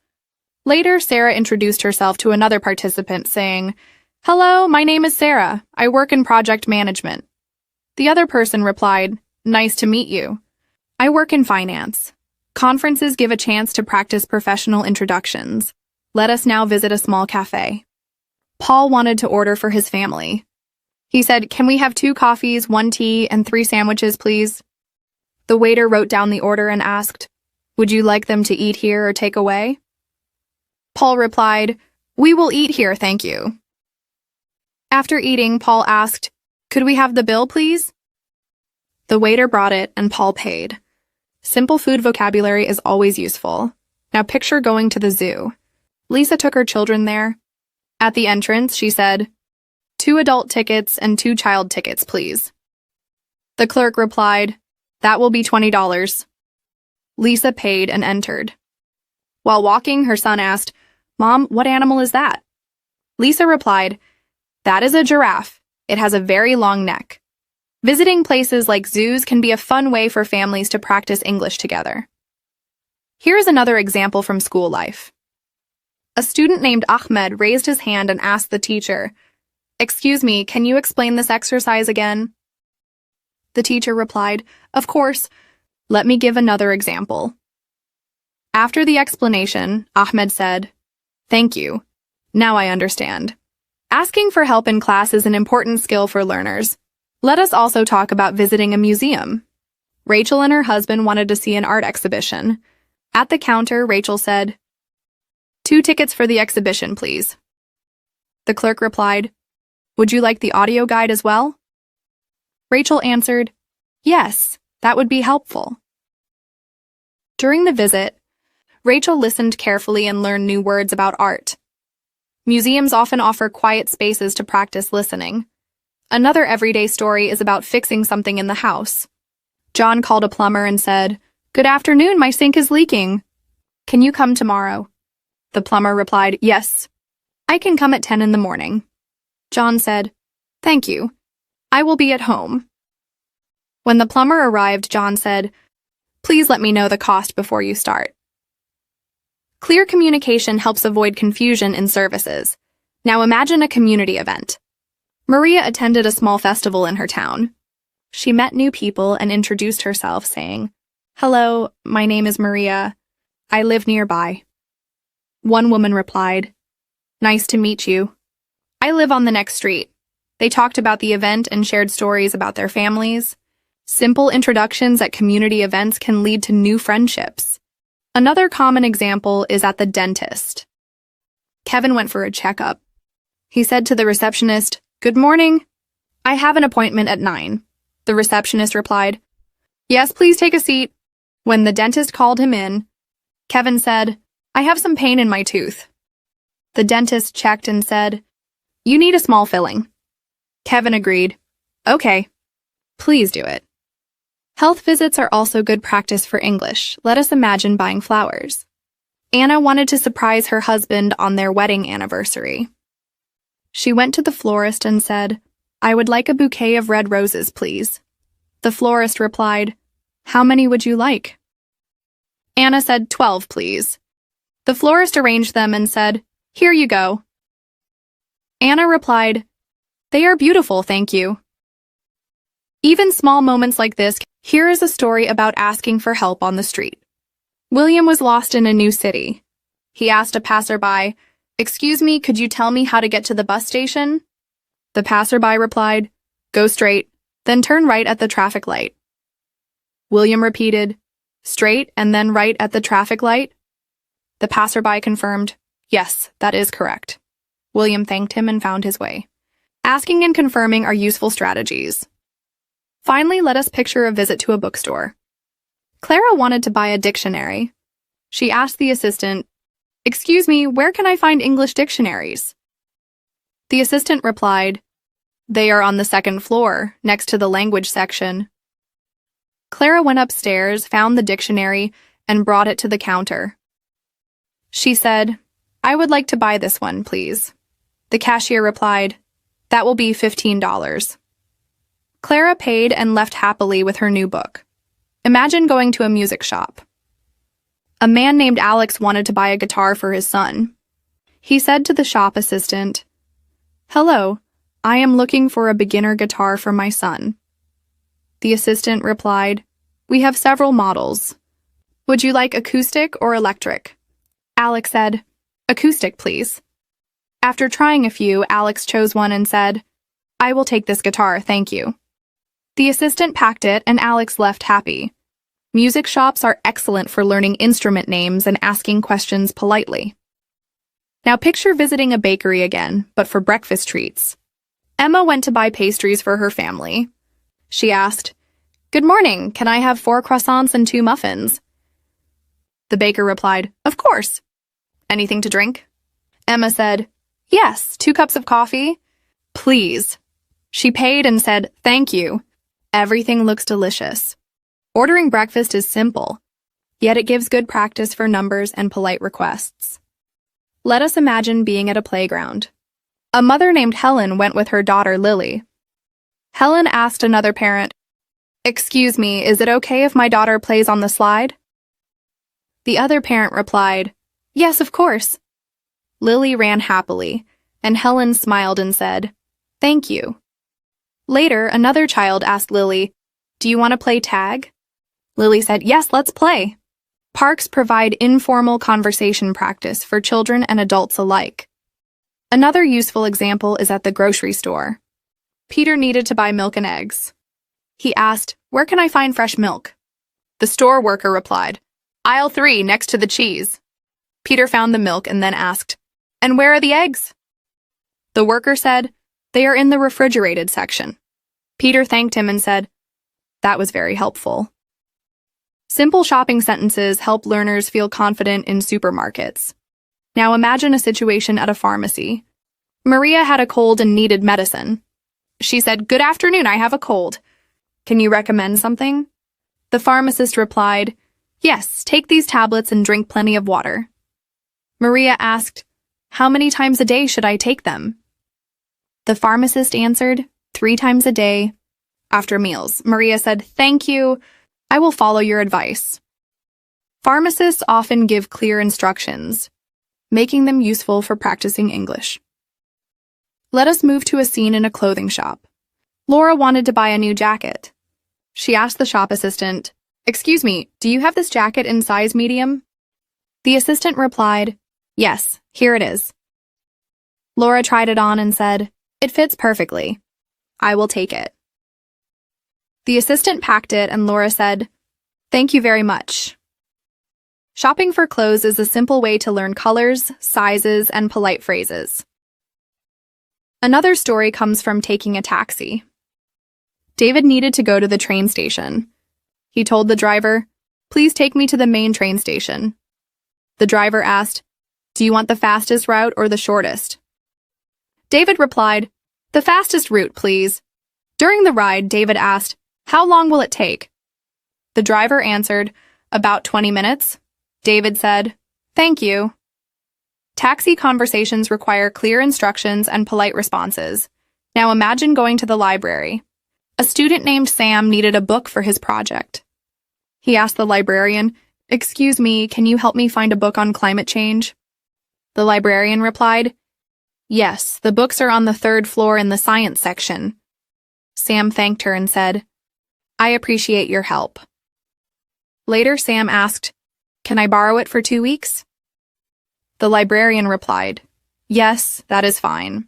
Later, Sarah introduced herself to another participant, saying, "Hello, my name is Sarah. I work in project management." The other person replied, "Nice to meet you. I work in finance." Conferences give a chance to practice professional introductions. Let us now visit a small cafe. Paul wanted to order for his family. He said, "Can we have 2 coffees, 1 tea, and 3 sandwiches, please?" The waiter wrote down the order and asked, "Would you like them to eat here or take away?" Paul replied, We will eat here, thank you. After eating, Paul asked, Could we have the bill, please? The waiter brought it, and Paul paid. Simple food vocabulary is always useful. Now picture going to the zoo. Lisa took her children there. At the entrance, she said, 2 adult tickets and 2 child tickets, please. The clerk replied, That will be $20. Lisa paid and entered. While walking, her son asked, Mom, what animal is that? Lisa replied, That is a giraffe. It has a very long neck. Visiting places like zoos can be a fun way for families to practice English together. Here is another example from school life. A student named Ahmed raised his hand and asked the teacher, Excuse me, can you explain this exercise again? The teacher replied, Of course. Let me give another example. After the explanation, Ahmed said, Thank you. Now I understand. Asking for help in class is an important skill for learners. Let us also talk about visiting a museum. Rachel and her husband wanted to see an art exhibition. At the counter, Rachel said, 2 tickets for the exhibition, please. The clerk replied, Would you like the audio guide as well? Rachel answered, Yes, that would be helpful. During the visit, Rachel listened carefully and learned new words about art. Museums often offer quiet spaces to practice listening. Another everyday story is about fixing something in the house. John called a plumber and said, Good afternoon, my sink is leaking. Can you come tomorrow? The plumber replied, Yes, I can come at 10 in the morning. John said, Thank you. I will be at home. When the plumber arrived, John said, Please let me know the cost before you start. Clear communication helps avoid confusion in services. Now imagine a community event. Maria attended a small festival in her town. She met new people and introduced herself, saying, Hello, my name is Maria. I live nearby. One woman replied, Nice to meet you. I live on the next street. They talked about the event and shared stories about their families. Simple introductions at community events can lead to new friendships. Another common example is at the dentist. Kevin went for a checkup. He said to the receptionist, Good morning. I have an appointment at 9. The receptionist replied, Yes, please take a seat. When the dentist called him in, Kevin said, I have some pain in my tooth. The dentist checked and said, You need a small filling. Kevin agreed, Okay, please do it. Health visits are also good practice for English. Let us imagine buying flowers. Anna wanted to surprise her husband on their wedding anniversary. She went to the florist and said, I would like a bouquet of red roses, please. The florist replied, How many would you like? Anna said, 12, please. The florist arranged them and said, Here you go. Anna replied, They are beautiful, thank you. Even small moments like this. Here is a story about asking for help on the street. William was lost in a new city. He asked a passerby, Excuse me, could you tell me how to get to the bus station? The passerby replied, Go straight, then turn right at the traffic light. William repeated, Straight and then right at the traffic light? The passerby confirmed, Yes, that is correct. William thanked him and found his way. Asking and confirming are useful strategies. Finally, let us picture a visit to a bookstore. Clara wanted to buy a dictionary. She asked the assistant, Excuse me, where can I find English dictionaries? The assistant replied, They are on the 2nd floor, next to the language section. Clara went upstairs, found the dictionary, and brought it to the counter. She said, I would like to buy this one, please. The cashier replied, That will be $15. Clara paid and left happily with her new book. Imagine going to a music shop. A man named Alex wanted to buy a guitar for his son. He said to the shop assistant, Hello, I am looking for a beginner guitar for my son. The assistant replied, We have several models. Would you like acoustic or electric? Alex said, Acoustic, please. After trying a few, Alex chose one and said, I will take this guitar, thank you. The assistant packed it and Alex left happy. Music shops are excellent for learning instrument names and asking questions politely. Now picture visiting a bakery again, but for breakfast treats. Emma went to buy pastries for her family. She asked, "Good morning, can I have 4 croissants and 2 muffins?" The baker replied, "Of course." "Anything to drink?" Emma said, "Yes, 2 cups of coffee." "Please." She paid and said, "Thank you." Everything looks delicious. Ordering breakfast is simple, yet it gives good practice for numbers and polite requests. Let us imagine being at a playground. A mother named Helen went with her daughter Lily. Helen asked another parent, "Excuse me, is it okay if my daughter plays on the slide?" The other parent replied, "Yes, of course." Lily ran happily, and Helen smiled and said, "Thank you." Later, another child asked Lily, "Do you want to play tag?" Lily said, "Yes, let's play." Parks provide informal conversation practice for children and adults alike. Another useful example is at the grocery store. Peter needed to buy milk and eggs. He asked, "Where can I find fresh milk?" The store worker replied, "Aisle 3, next to the cheese." Peter found the milk and then asked, "And where are the eggs?" The worker said, "They are in the refrigerated section." Peter thanked him and said, "That was very helpful." Simple shopping sentences help learners feel confident in supermarkets. Now imagine a situation at a pharmacy. Maria had a cold and needed medicine. She said, "Good afternoon, I have a cold. Can you recommend something?" The pharmacist replied, "Yes, take these tablets and drink plenty of water." Maria asked, "How many times a day should I take them?" The pharmacist answered, 3 times a day, after meals. Maria said, "Thank you. I will follow your advice." Pharmacists often give clear instructions, making them useful for practicing English. Let us move to a scene in a clothing shop. Laura wanted to buy a new jacket. She asked the shop assistant, "Excuse me, do you have this jacket in size medium?" The assistant replied, "Yes, here it is." Laura tried it on and said, "It fits perfectly. I will take it." The assistant packed it and Laura said, "Thank you very much." Shopping for clothes is a simple way to learn colors, sizes, and polite phrases. Another story comes from taking a taxi. David needed to go to the train station. He told the driver, "Please take me to the main train station." The driver asked, "Do you want the fastest route or the shortest?" David replied, "The fastest route, please." During the ride, David asked, "How long will it take?" The driver answered, "About 20 minutes." David said, "Thank you." Taxi conversations require clear instructions and polite responses. Now imagine going to the library. A student named Sam needed a book for his project. He asked the librarian, "Excuse me, can you help me find a book on climate change?" The librarian replied, "Yes, the books are on the 3rd floor in the science section." Sam thanked her and said, "I appreciate your help." Later, Sam asked, "Can I borrow it for 2 weeks?" The librarian replied, "Yes, that is fine."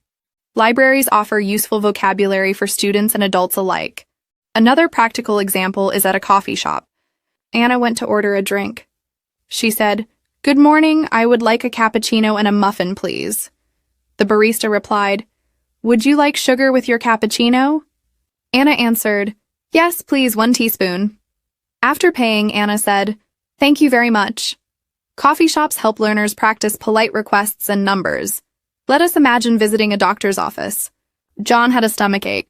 Libraries offer useful vocabulary for students and adults alike. Another practical example is at a coffee shop. Anna went to order a drink. She said, "Good morning, I would like a cappuccino and a muffin, please." The barista replied, "Would you like sugar with your cappuccino?" Anna answered, "Yes, please, 1 teaspoon." After paying, Anna said, "Thank you very much." Coffee shops help learners practice polite requests and numbers. Let us imagine visiting a doctor's office. John had a stomach ache.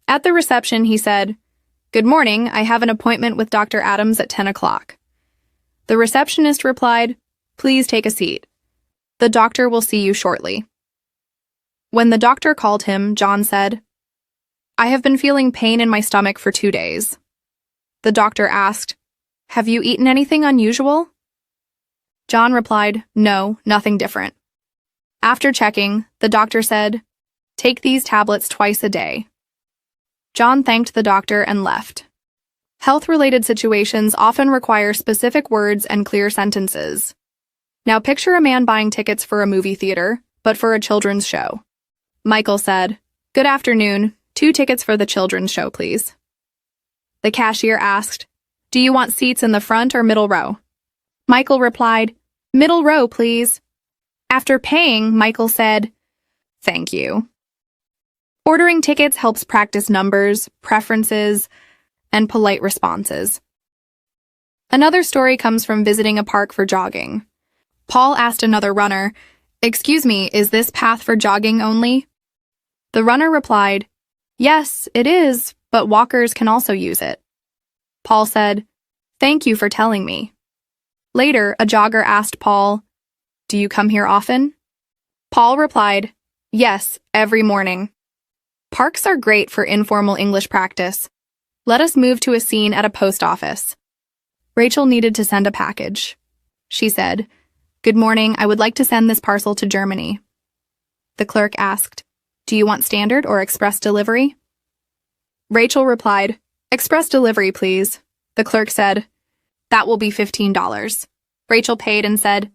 At the reception, he said, "Good morning, I have an appointment with Dr. Adams at 10 o'clock. The receptionist replied, "Please take a seat. The doctor will see you shortly." When the doctor called him, John said, "I have been feeling pain in my stomach for 2 days. The doctor asked, "Have you eaten anything unusual?" John replied, "No, nothing different." After checking, the doctor said, "Take these tablets twice a day." John thanked the doctor and left. Health-related situations often require specific words and clear sentences. Now picture a man buying tickets for a movie theater, but for a children's show. Michael said, "Good afternoon, 2 tickets for the children's show, please." The cashier asked, "Do you want seats in the front or middle row?" Michael replied, "Middle row, please." After paying, Michael said, "Thank you." Ordering tickets helps practice numbers, preferences, and polite responses. Another story comes from visiting a park for jogging. Paul asked another runner, "Excuse me, is this path for jogging only?" The runner replied, "Yes, it is, but walkers can also use it." Paul said, "Thank you for telling me." Later, a jogger asked Paul, "Do you come here often?" Paul replied, "Yes, every morning." Parks are great for informal English practice. Let us move to a scene at a post office. Rachel needed to send a package. She said, "Good morning, I would like to send this parcel to Germany." The clerk asked, "Do you want standard or express delivery?" Rachel replied, "Express delivery, please." The clerk said, "That will be $15. Rachel paid and said,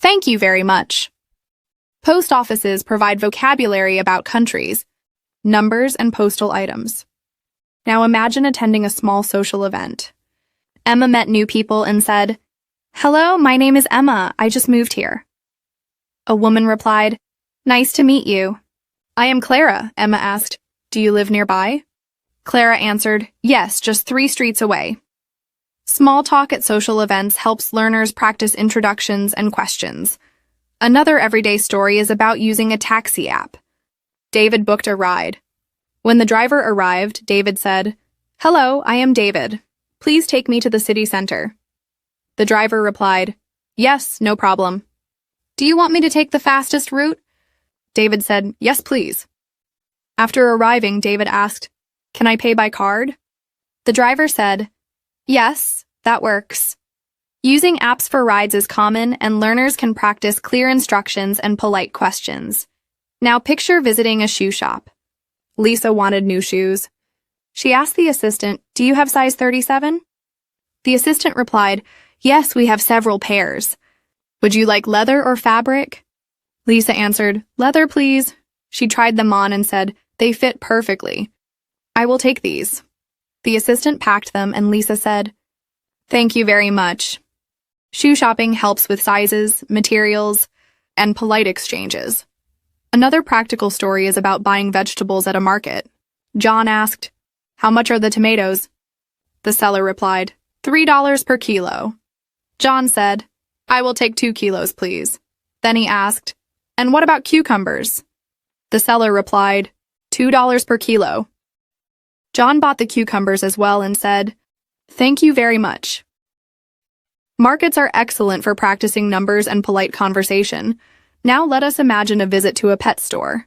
"Thank you very much." Post offices provide vocabulary about countries, numbers, and postal items. Now imagine attending a small social event. Emma met new people and said, "Hello, my name is Emma. I just moved here." A woman replied, "Nice to meet you." "I am Clara," Emma asked. "Do you live nearby?" Clara answered, "Yes, just 3 streets away." Small talk at social events helps learners practice introductions and questions. Another everyday story is about using a taxi app. David booked a ride. When the driver arrived, David said, "Hello, I am David. Please take me to the city center." The driver replied, "Yes, no problem." "Do you want me to take the fastest route?" David said, "Yes, please." After arriving, David asked, "Can I pay by card?" The driver said, "Yes, that works." Using apps for rides is common, and learners can practice clear instructions and polite questions. Now picture visiting a shoe shop. Lisa wanted new shoes. She asked the assistant, "Do you have size 37? The assistant replied, "Yes, we have several pairs." "Would you like leather or fabric?" Lisa answered, "Leather, please." She tried them on and said, "They fit perfectly. I will take these." The assistant packed them and Lisa said, "Thank you very much." Shoe shopping helps with sizes, materials, and polite exchanges. Another practical story is about buying vegetables at a market. John asked, "How much are the tomatoes?" The seller replied, $3 per kilo. John said, "I will take 2 kilos, please." Then he asked, "And what about cucumbers?" The seller replied, $2 per kilo. John bought the cucumbers as well and said, "Thank you very much." Markets are excellent for practicing numbers and polite conversation. Now let us imagine a visit to a pet store.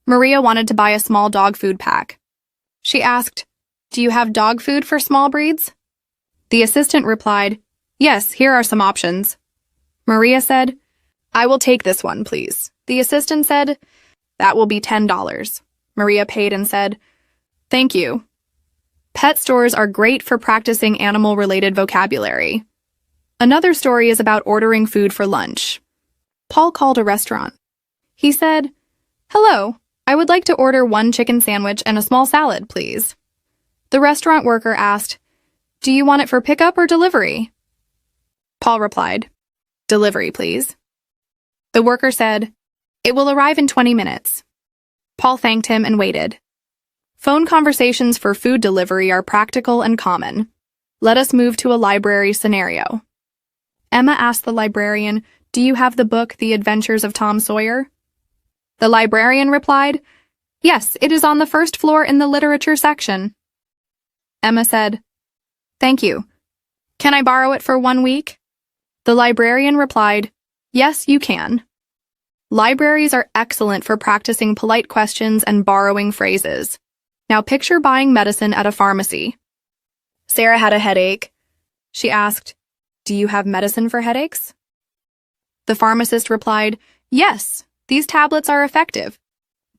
Maria wanted to buy a small dog food pack. She asked, "Do you have dog food for small breeds?" The assistant replied, "Yes, here are some options." Maria said, "I will take this one, please." The assistant said, "That will be $10. Maria paid and said, "Thank you." Pet stores are great for practicing animal-related vocabulary. Another story is about ordering food for lunch. Paul called a restaurant. He said, "Hello, I would like to order 1 chicken sandwich and a small salad, please." The restaurant worker asked, "Do you want it for pickup or delivery?" Paul replied, "Delivery, please." The worker said, "It will arrive in 20 minutes." Paul thanked him and waited. Phone conversations for food delivery are practical and common. Let us move to a library scenario. Emma asked the librarian, "Do you have the book, The Adventures of Tom Sawyer?" The librarian replied, "Yes, it is on the first floor in the literature section." Emma said, "Thank you. Can I borrow it for 1 week?" The librarian replied, "Yes, you can." Libraries are excellent for practicing polite questions and borrowing phrases. Now picture buying medicine at a pharmacy. Sarah had a headache. She asked, "Do you have medicine for headaches?" The pharmacist replied, "Yes, these tablets are effective.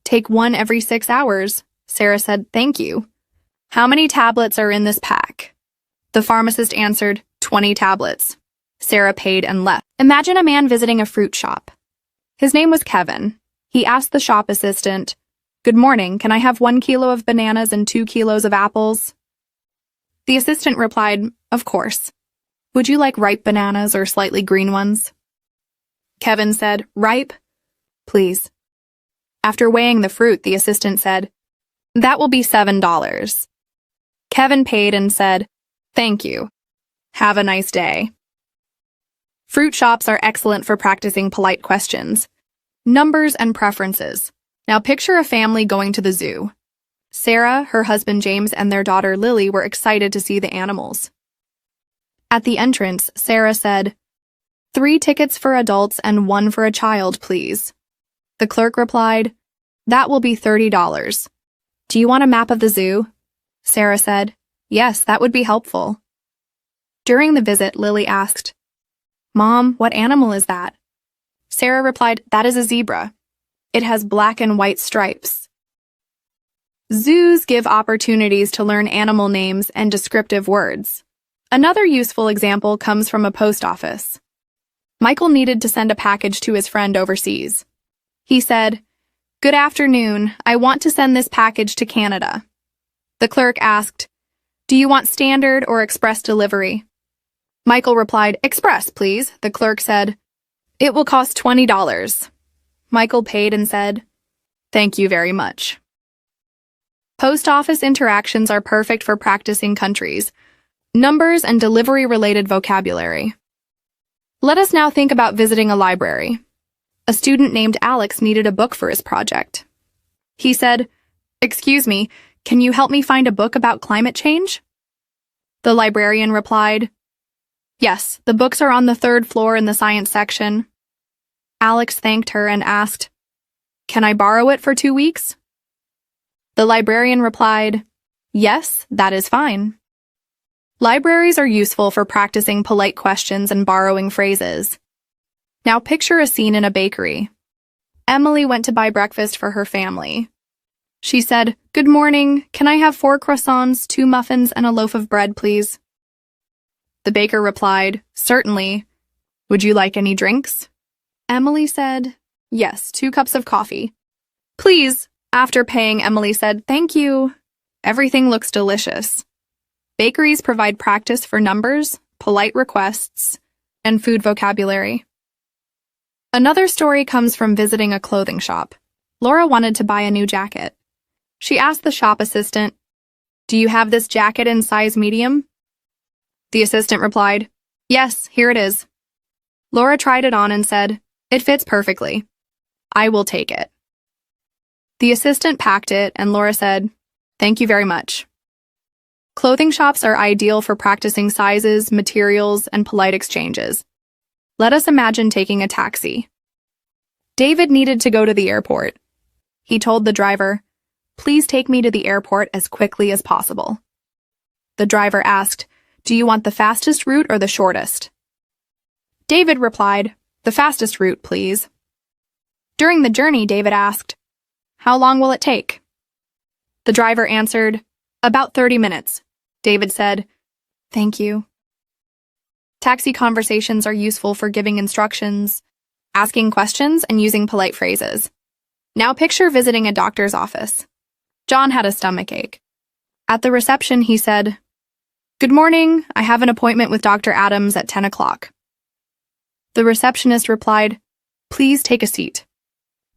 Take 1 every 6 hours." Sarah said, "Thank you." "How many tablets are in this pack?" The pharmacist answered, 20 tablets. Sarah paid and left. Imagine a man visiting a fruit shop. His name was Kevin. He asked the shop assistant, "Good morning, can I have 1 kilo of bananas and 2 kilos of apples?" The assistant replied, "Of course. Would you like ripe bananas or slightly green ones?" Kevin said, "Ripe, please." After weighing the fruit, the assistant said, "That will be $7." Kevin paid and said, "Thank you. Have a nice day." Fruit shops are excellent for practicing polite questions, numbers, and preferences. Now picture a family going to the zoo. Sarah, her husband James, and their daughter Lily were excited to see the animals. At the entrance, Sarah said, "3 tickets for adults and 1 for a child, please." The clerk replied, "That will be $30. Do you want a map of the zoo?" Sarah said, "Yes, that would be helpful." During the visit, Lily asked, "Mom, what animal is that?" Sarah replied, "That is a zebra. It has black and white stripes." Zoos give opportunities to learn animal names and descriptive words. Another useful example comes from a post office. Michael needed to send a package to his friend overseas. He said, "Good afternoon. I want to send this package to Canada." The clerk asked, "Do you want standard or express delivery?" Michael replied, "Express, please." The clerk said, "It will cost $20. Michael paid and said, "Thank you very much." Post office interactions are perfect for practicing countries, numbers, and delivery-related vocabulary. Let us now think about visiting a library. A student named Alex needed a book for his project. He said, "Excuse me, can you help me find a book about climate change?" The librarian replied, "Yes, the books are on the 3rd floor in the science section." Alex thanked her and asked, "Can I borrow it for 2 weeks?" The librarian replied, "Yes, that is fine." Libraries are useful for practicing polite questions and borrowing phrases. Now picture a scene in a bakery. Emily went to buy breakfast for her family. She said, "Good morning. Can I have 4 croissants, 2 muffins, and a loaf of bread, please?" The baker replied, "Certainly. Would you like any drinks?" Emily said, "Yes, 2 cups of coffee." "Please." After paying, Emily said, "Thank you. Everything looks delicious." Bakeries provide practice for numbers, polite requests, and food vocabulary. Another story comes from visiting a clothing shop. Laura wanted to buy a new jacket. She asked the shop assistant, "Do you have this jacket in size medium?" The assistant replied, "Yes, here it is." Laura tried it on and said, "It fits perfectly. I will take it." The assistant packed it, and Laura said, "Thank you very much." Clothing shops are ideal for practicing sizes, materials, and polite exchanges. Let us imagine taking a taxi. David needed to go to the airport. He told the driver, "Please take me to the airport as quickly as possible." The driver asked, "Do you want the fastest route or the shortest?" David replied, "The fastest route, please." During the journey, David asked, "How long will it take?" The driver answered, "About 30 minutes." David said, "Thank you." Taxi conversations are useful for giving instructions, asking questions, and using polite phrases. Now picture visiting a doctor's office. John had a stomachache. At the reception, he said, "Good morning. I have an appointment with Dr. Adams at 10 o'clock. The receptionist replied, "Please take a seat.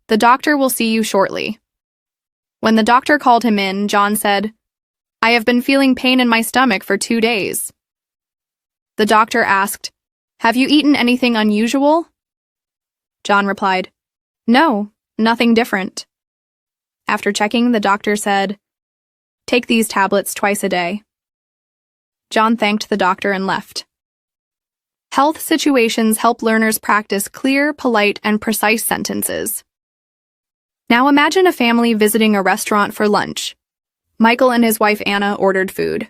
The doctor will see you shortly." When the doctor called him in, John said, "I have been feeling pain in my stomach for 2 days. The doctor asked, "Have you eaten anything unusual?" John replied, "No, nothing different." After checking, the doctor said, "Take these tablets twice a day." John thanked the doctor and left. Health situations help learners practice clear, polite, and precise sentences. Now imagine a family visiting a restaurant for lunch. Michael and his wife Anna ordered food.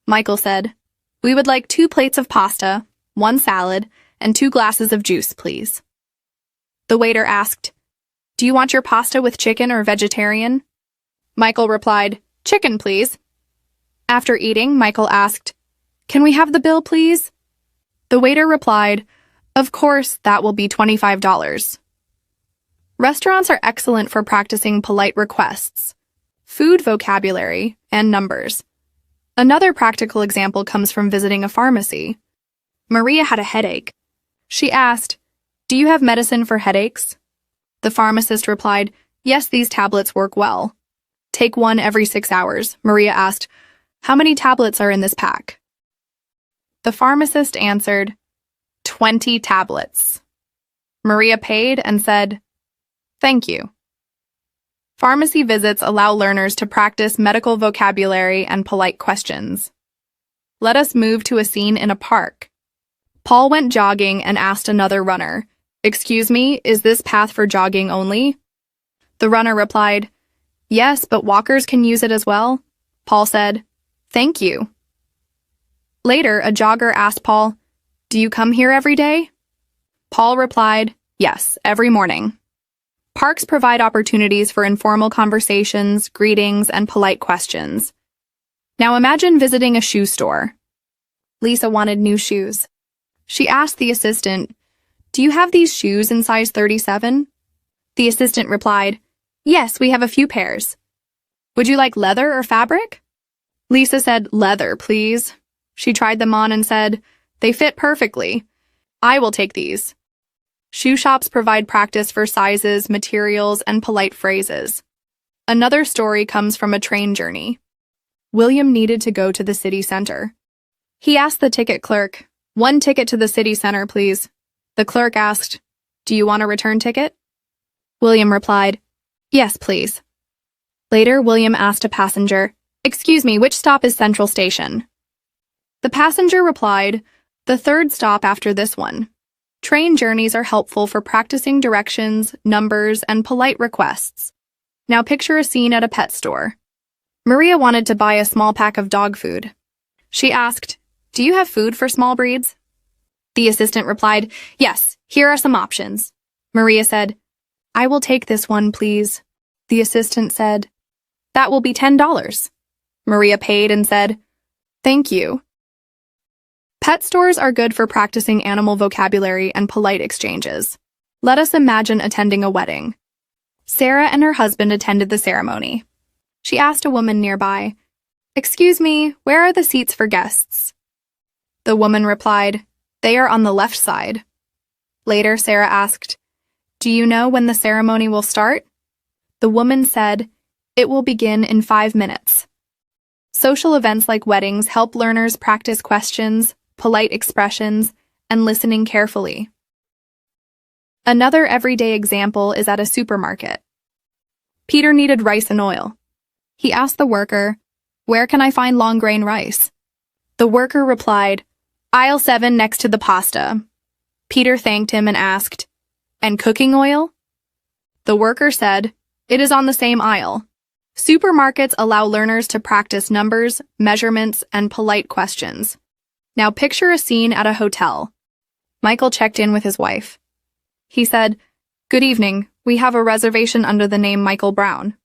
Michael said, "We would like 2 plates of pasta, 1 salad, and 2 glasses of juice, please." The waiter asked, "Do you want your pasta with chicken or vegetarian?" Michael replied, "Chicken, please." After eating, Michael asked, "Can we have the bill, please?" The waiter replied, "Of course, that will be $25. Restaurants are excellent for practicing polite requests, food vocabulary, and numbers. Another practical example comes from visiting a pharmacy. Maria had a headache. She asked, Do you have medicine for headaches? The pharmacist replied, Yes, these tablets work well. Take one every 6 hours. Maria asked, How many tablets are in this pack? The pharmacist answered, 20 tablets. Maria paid and said, Thank you. Pharmacy visits allow learners to practice medical vocabulary and polite questions. Let us move to a scene in a park. Paul went jogging and asked another runner, Excuse me, is this path for jogging only? The runner replied, Yes, but walkers can use it as well. Paul said, Thank you. Later, a jogger asked Paul, Do you come here every day? Paul replied, Yes, every morning. Parks provide opportunities for informal conversations, greetings, and polite questions. Now imagine visiting a shoe store. Lisa wanted new shoes. She asked the assistant, Do you have these shoes in size 37? The assistant replied, Yes, we have a few pairs. Would you like leather or fabric? Lisa said, Leather, please. She tried them on and said, They fit perfectly. I will take these. Shoe shops provide practice for sizes, materials, and polite phrases. Another story comes from a train journey. William needed to go to the city center. He asked the ticket clerk, One ticket to the city center, please. The clerk asked, Do you want a return ticket? William replied, Yes, please. Later, William asked a passenger, Excuse me, which stop is Central Station? The passenger replied, The third stop after this one. Train journeys are helpful for practicing directions, numbers, and polite requests. Now picture a scene at a pet store. Maria wanted to buy a small pack of dog food. She asked, Do you have food for small breeds? The assistant replied, Yes, here are some options. Maria said, I will take this one, please. The assistant said, That will be $10. Maria paid and said, Thank you. Pet stores are good for practicing animal vocabulary and polite exchanges. Let us imagine attending a wedding. Sarah and her husband attended the ceremony. She asked a woman nearby, Excuse me, where are the seats for guests? The woman replied, They are on the left side. Later, Sarah asked, Do you know when the ceremony will start? The woman said, It will begin in 5 minutes. Social events like weddings help learners practice questions, polite expressions, and listening carefully. Another everyday example is at a supermarket. Peter needed rice and oil. He asked the worker, Where can I find long grain rice? The worker replied, Aisle 7 next to the pasta. Peter thanked him and asked, And cooking oil? The worker said, It is on the same aisle. Supermarkets allow learners to practice numbers, measurements, and polite questions. Now picture a scene at a hotel. Michael checked in with his wife. He said, Good evening, we have a reservation under the name Michael Brown.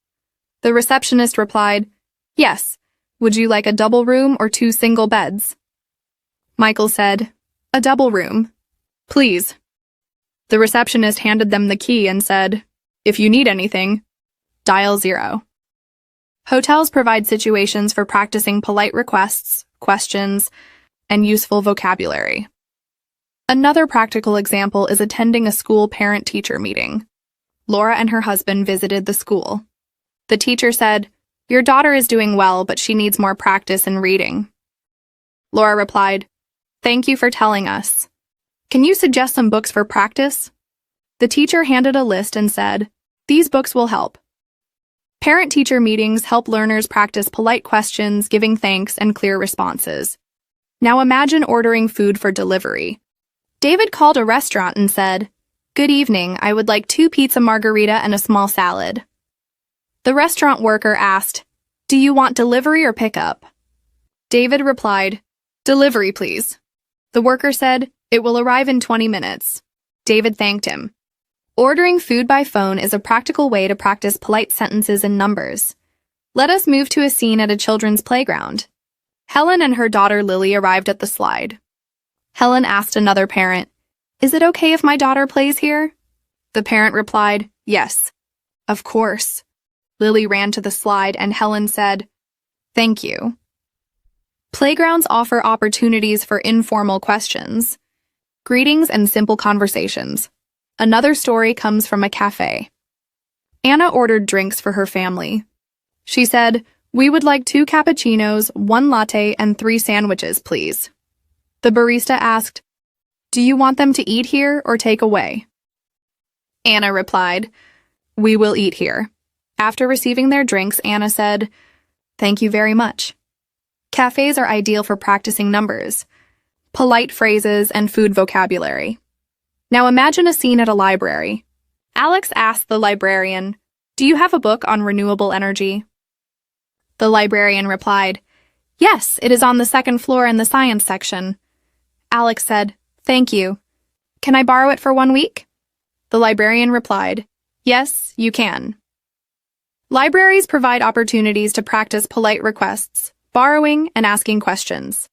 The receptionist replied, Yes, would you like a double room or 2 single beds? Michael said, A double room. Please. The receptionist handed them the key and said, If you need anything, dial 0. Hotels provide situations for practicing polite requests, questions, and useful vocabulary. Another practical example is attending a school parent-teacher meeting. Laura and her husband visited the school. The teacher said, Your daughter is doing well, but she needs more practice in reading. Laura replied, Thank you for telling us. Can you suggest some books for practice? The teacher handed a list and said, These books will help. Parent-teacher meetings help learners practice polite questions, giving thanks, and clear responses. Now imagine ordering food for delivery. David called a restaurant and said, Good evening, I would like 2 pizza margarita and a small salad. The restaurant worker asked, Do you want delivery or pickup? David replied, Delivery, please. The worker said, It will arrive in 20 minutes. David thanked him. Ordering food by phone is a practical way to practice polite sentences and numbers. Let us move to a scene at a children's playground. Helen and her daughter Lily arrived at the slide. Helen asked another parent, Is it okay if my daughter plays here? The parent replied, Yes. Of course. Lily ran to the slide and Helen said, Thank you. Playgrounds offer opportunities for informal questions, greetings, and simple conversations. Another story comes from a cafe. Anna ordered drinks for her family. She said, "We would like 2 cappuccinos, 1 latte, and 3 sandwiches, please." The barista asked, "Do you want them to eat here or take away?" Anna replied, "We will eat here." After receiving their drinks, Anna said, "Thank you very much." Cafes are ideal for practicing numbers, polite phrases, and food vocabulary. Now imagine a scene at a library. Alex asked the librarian, "Do you have a book on renewable energy?" The librarian replied, "Yes, it is on the 2nd floor in the science section." Alex said, "Thank you. Can I borrow it for 1 week?" The librarian replied, "Yes, you can." Libraries provide opportunities to practice polite requests, borrowing, and asking questions.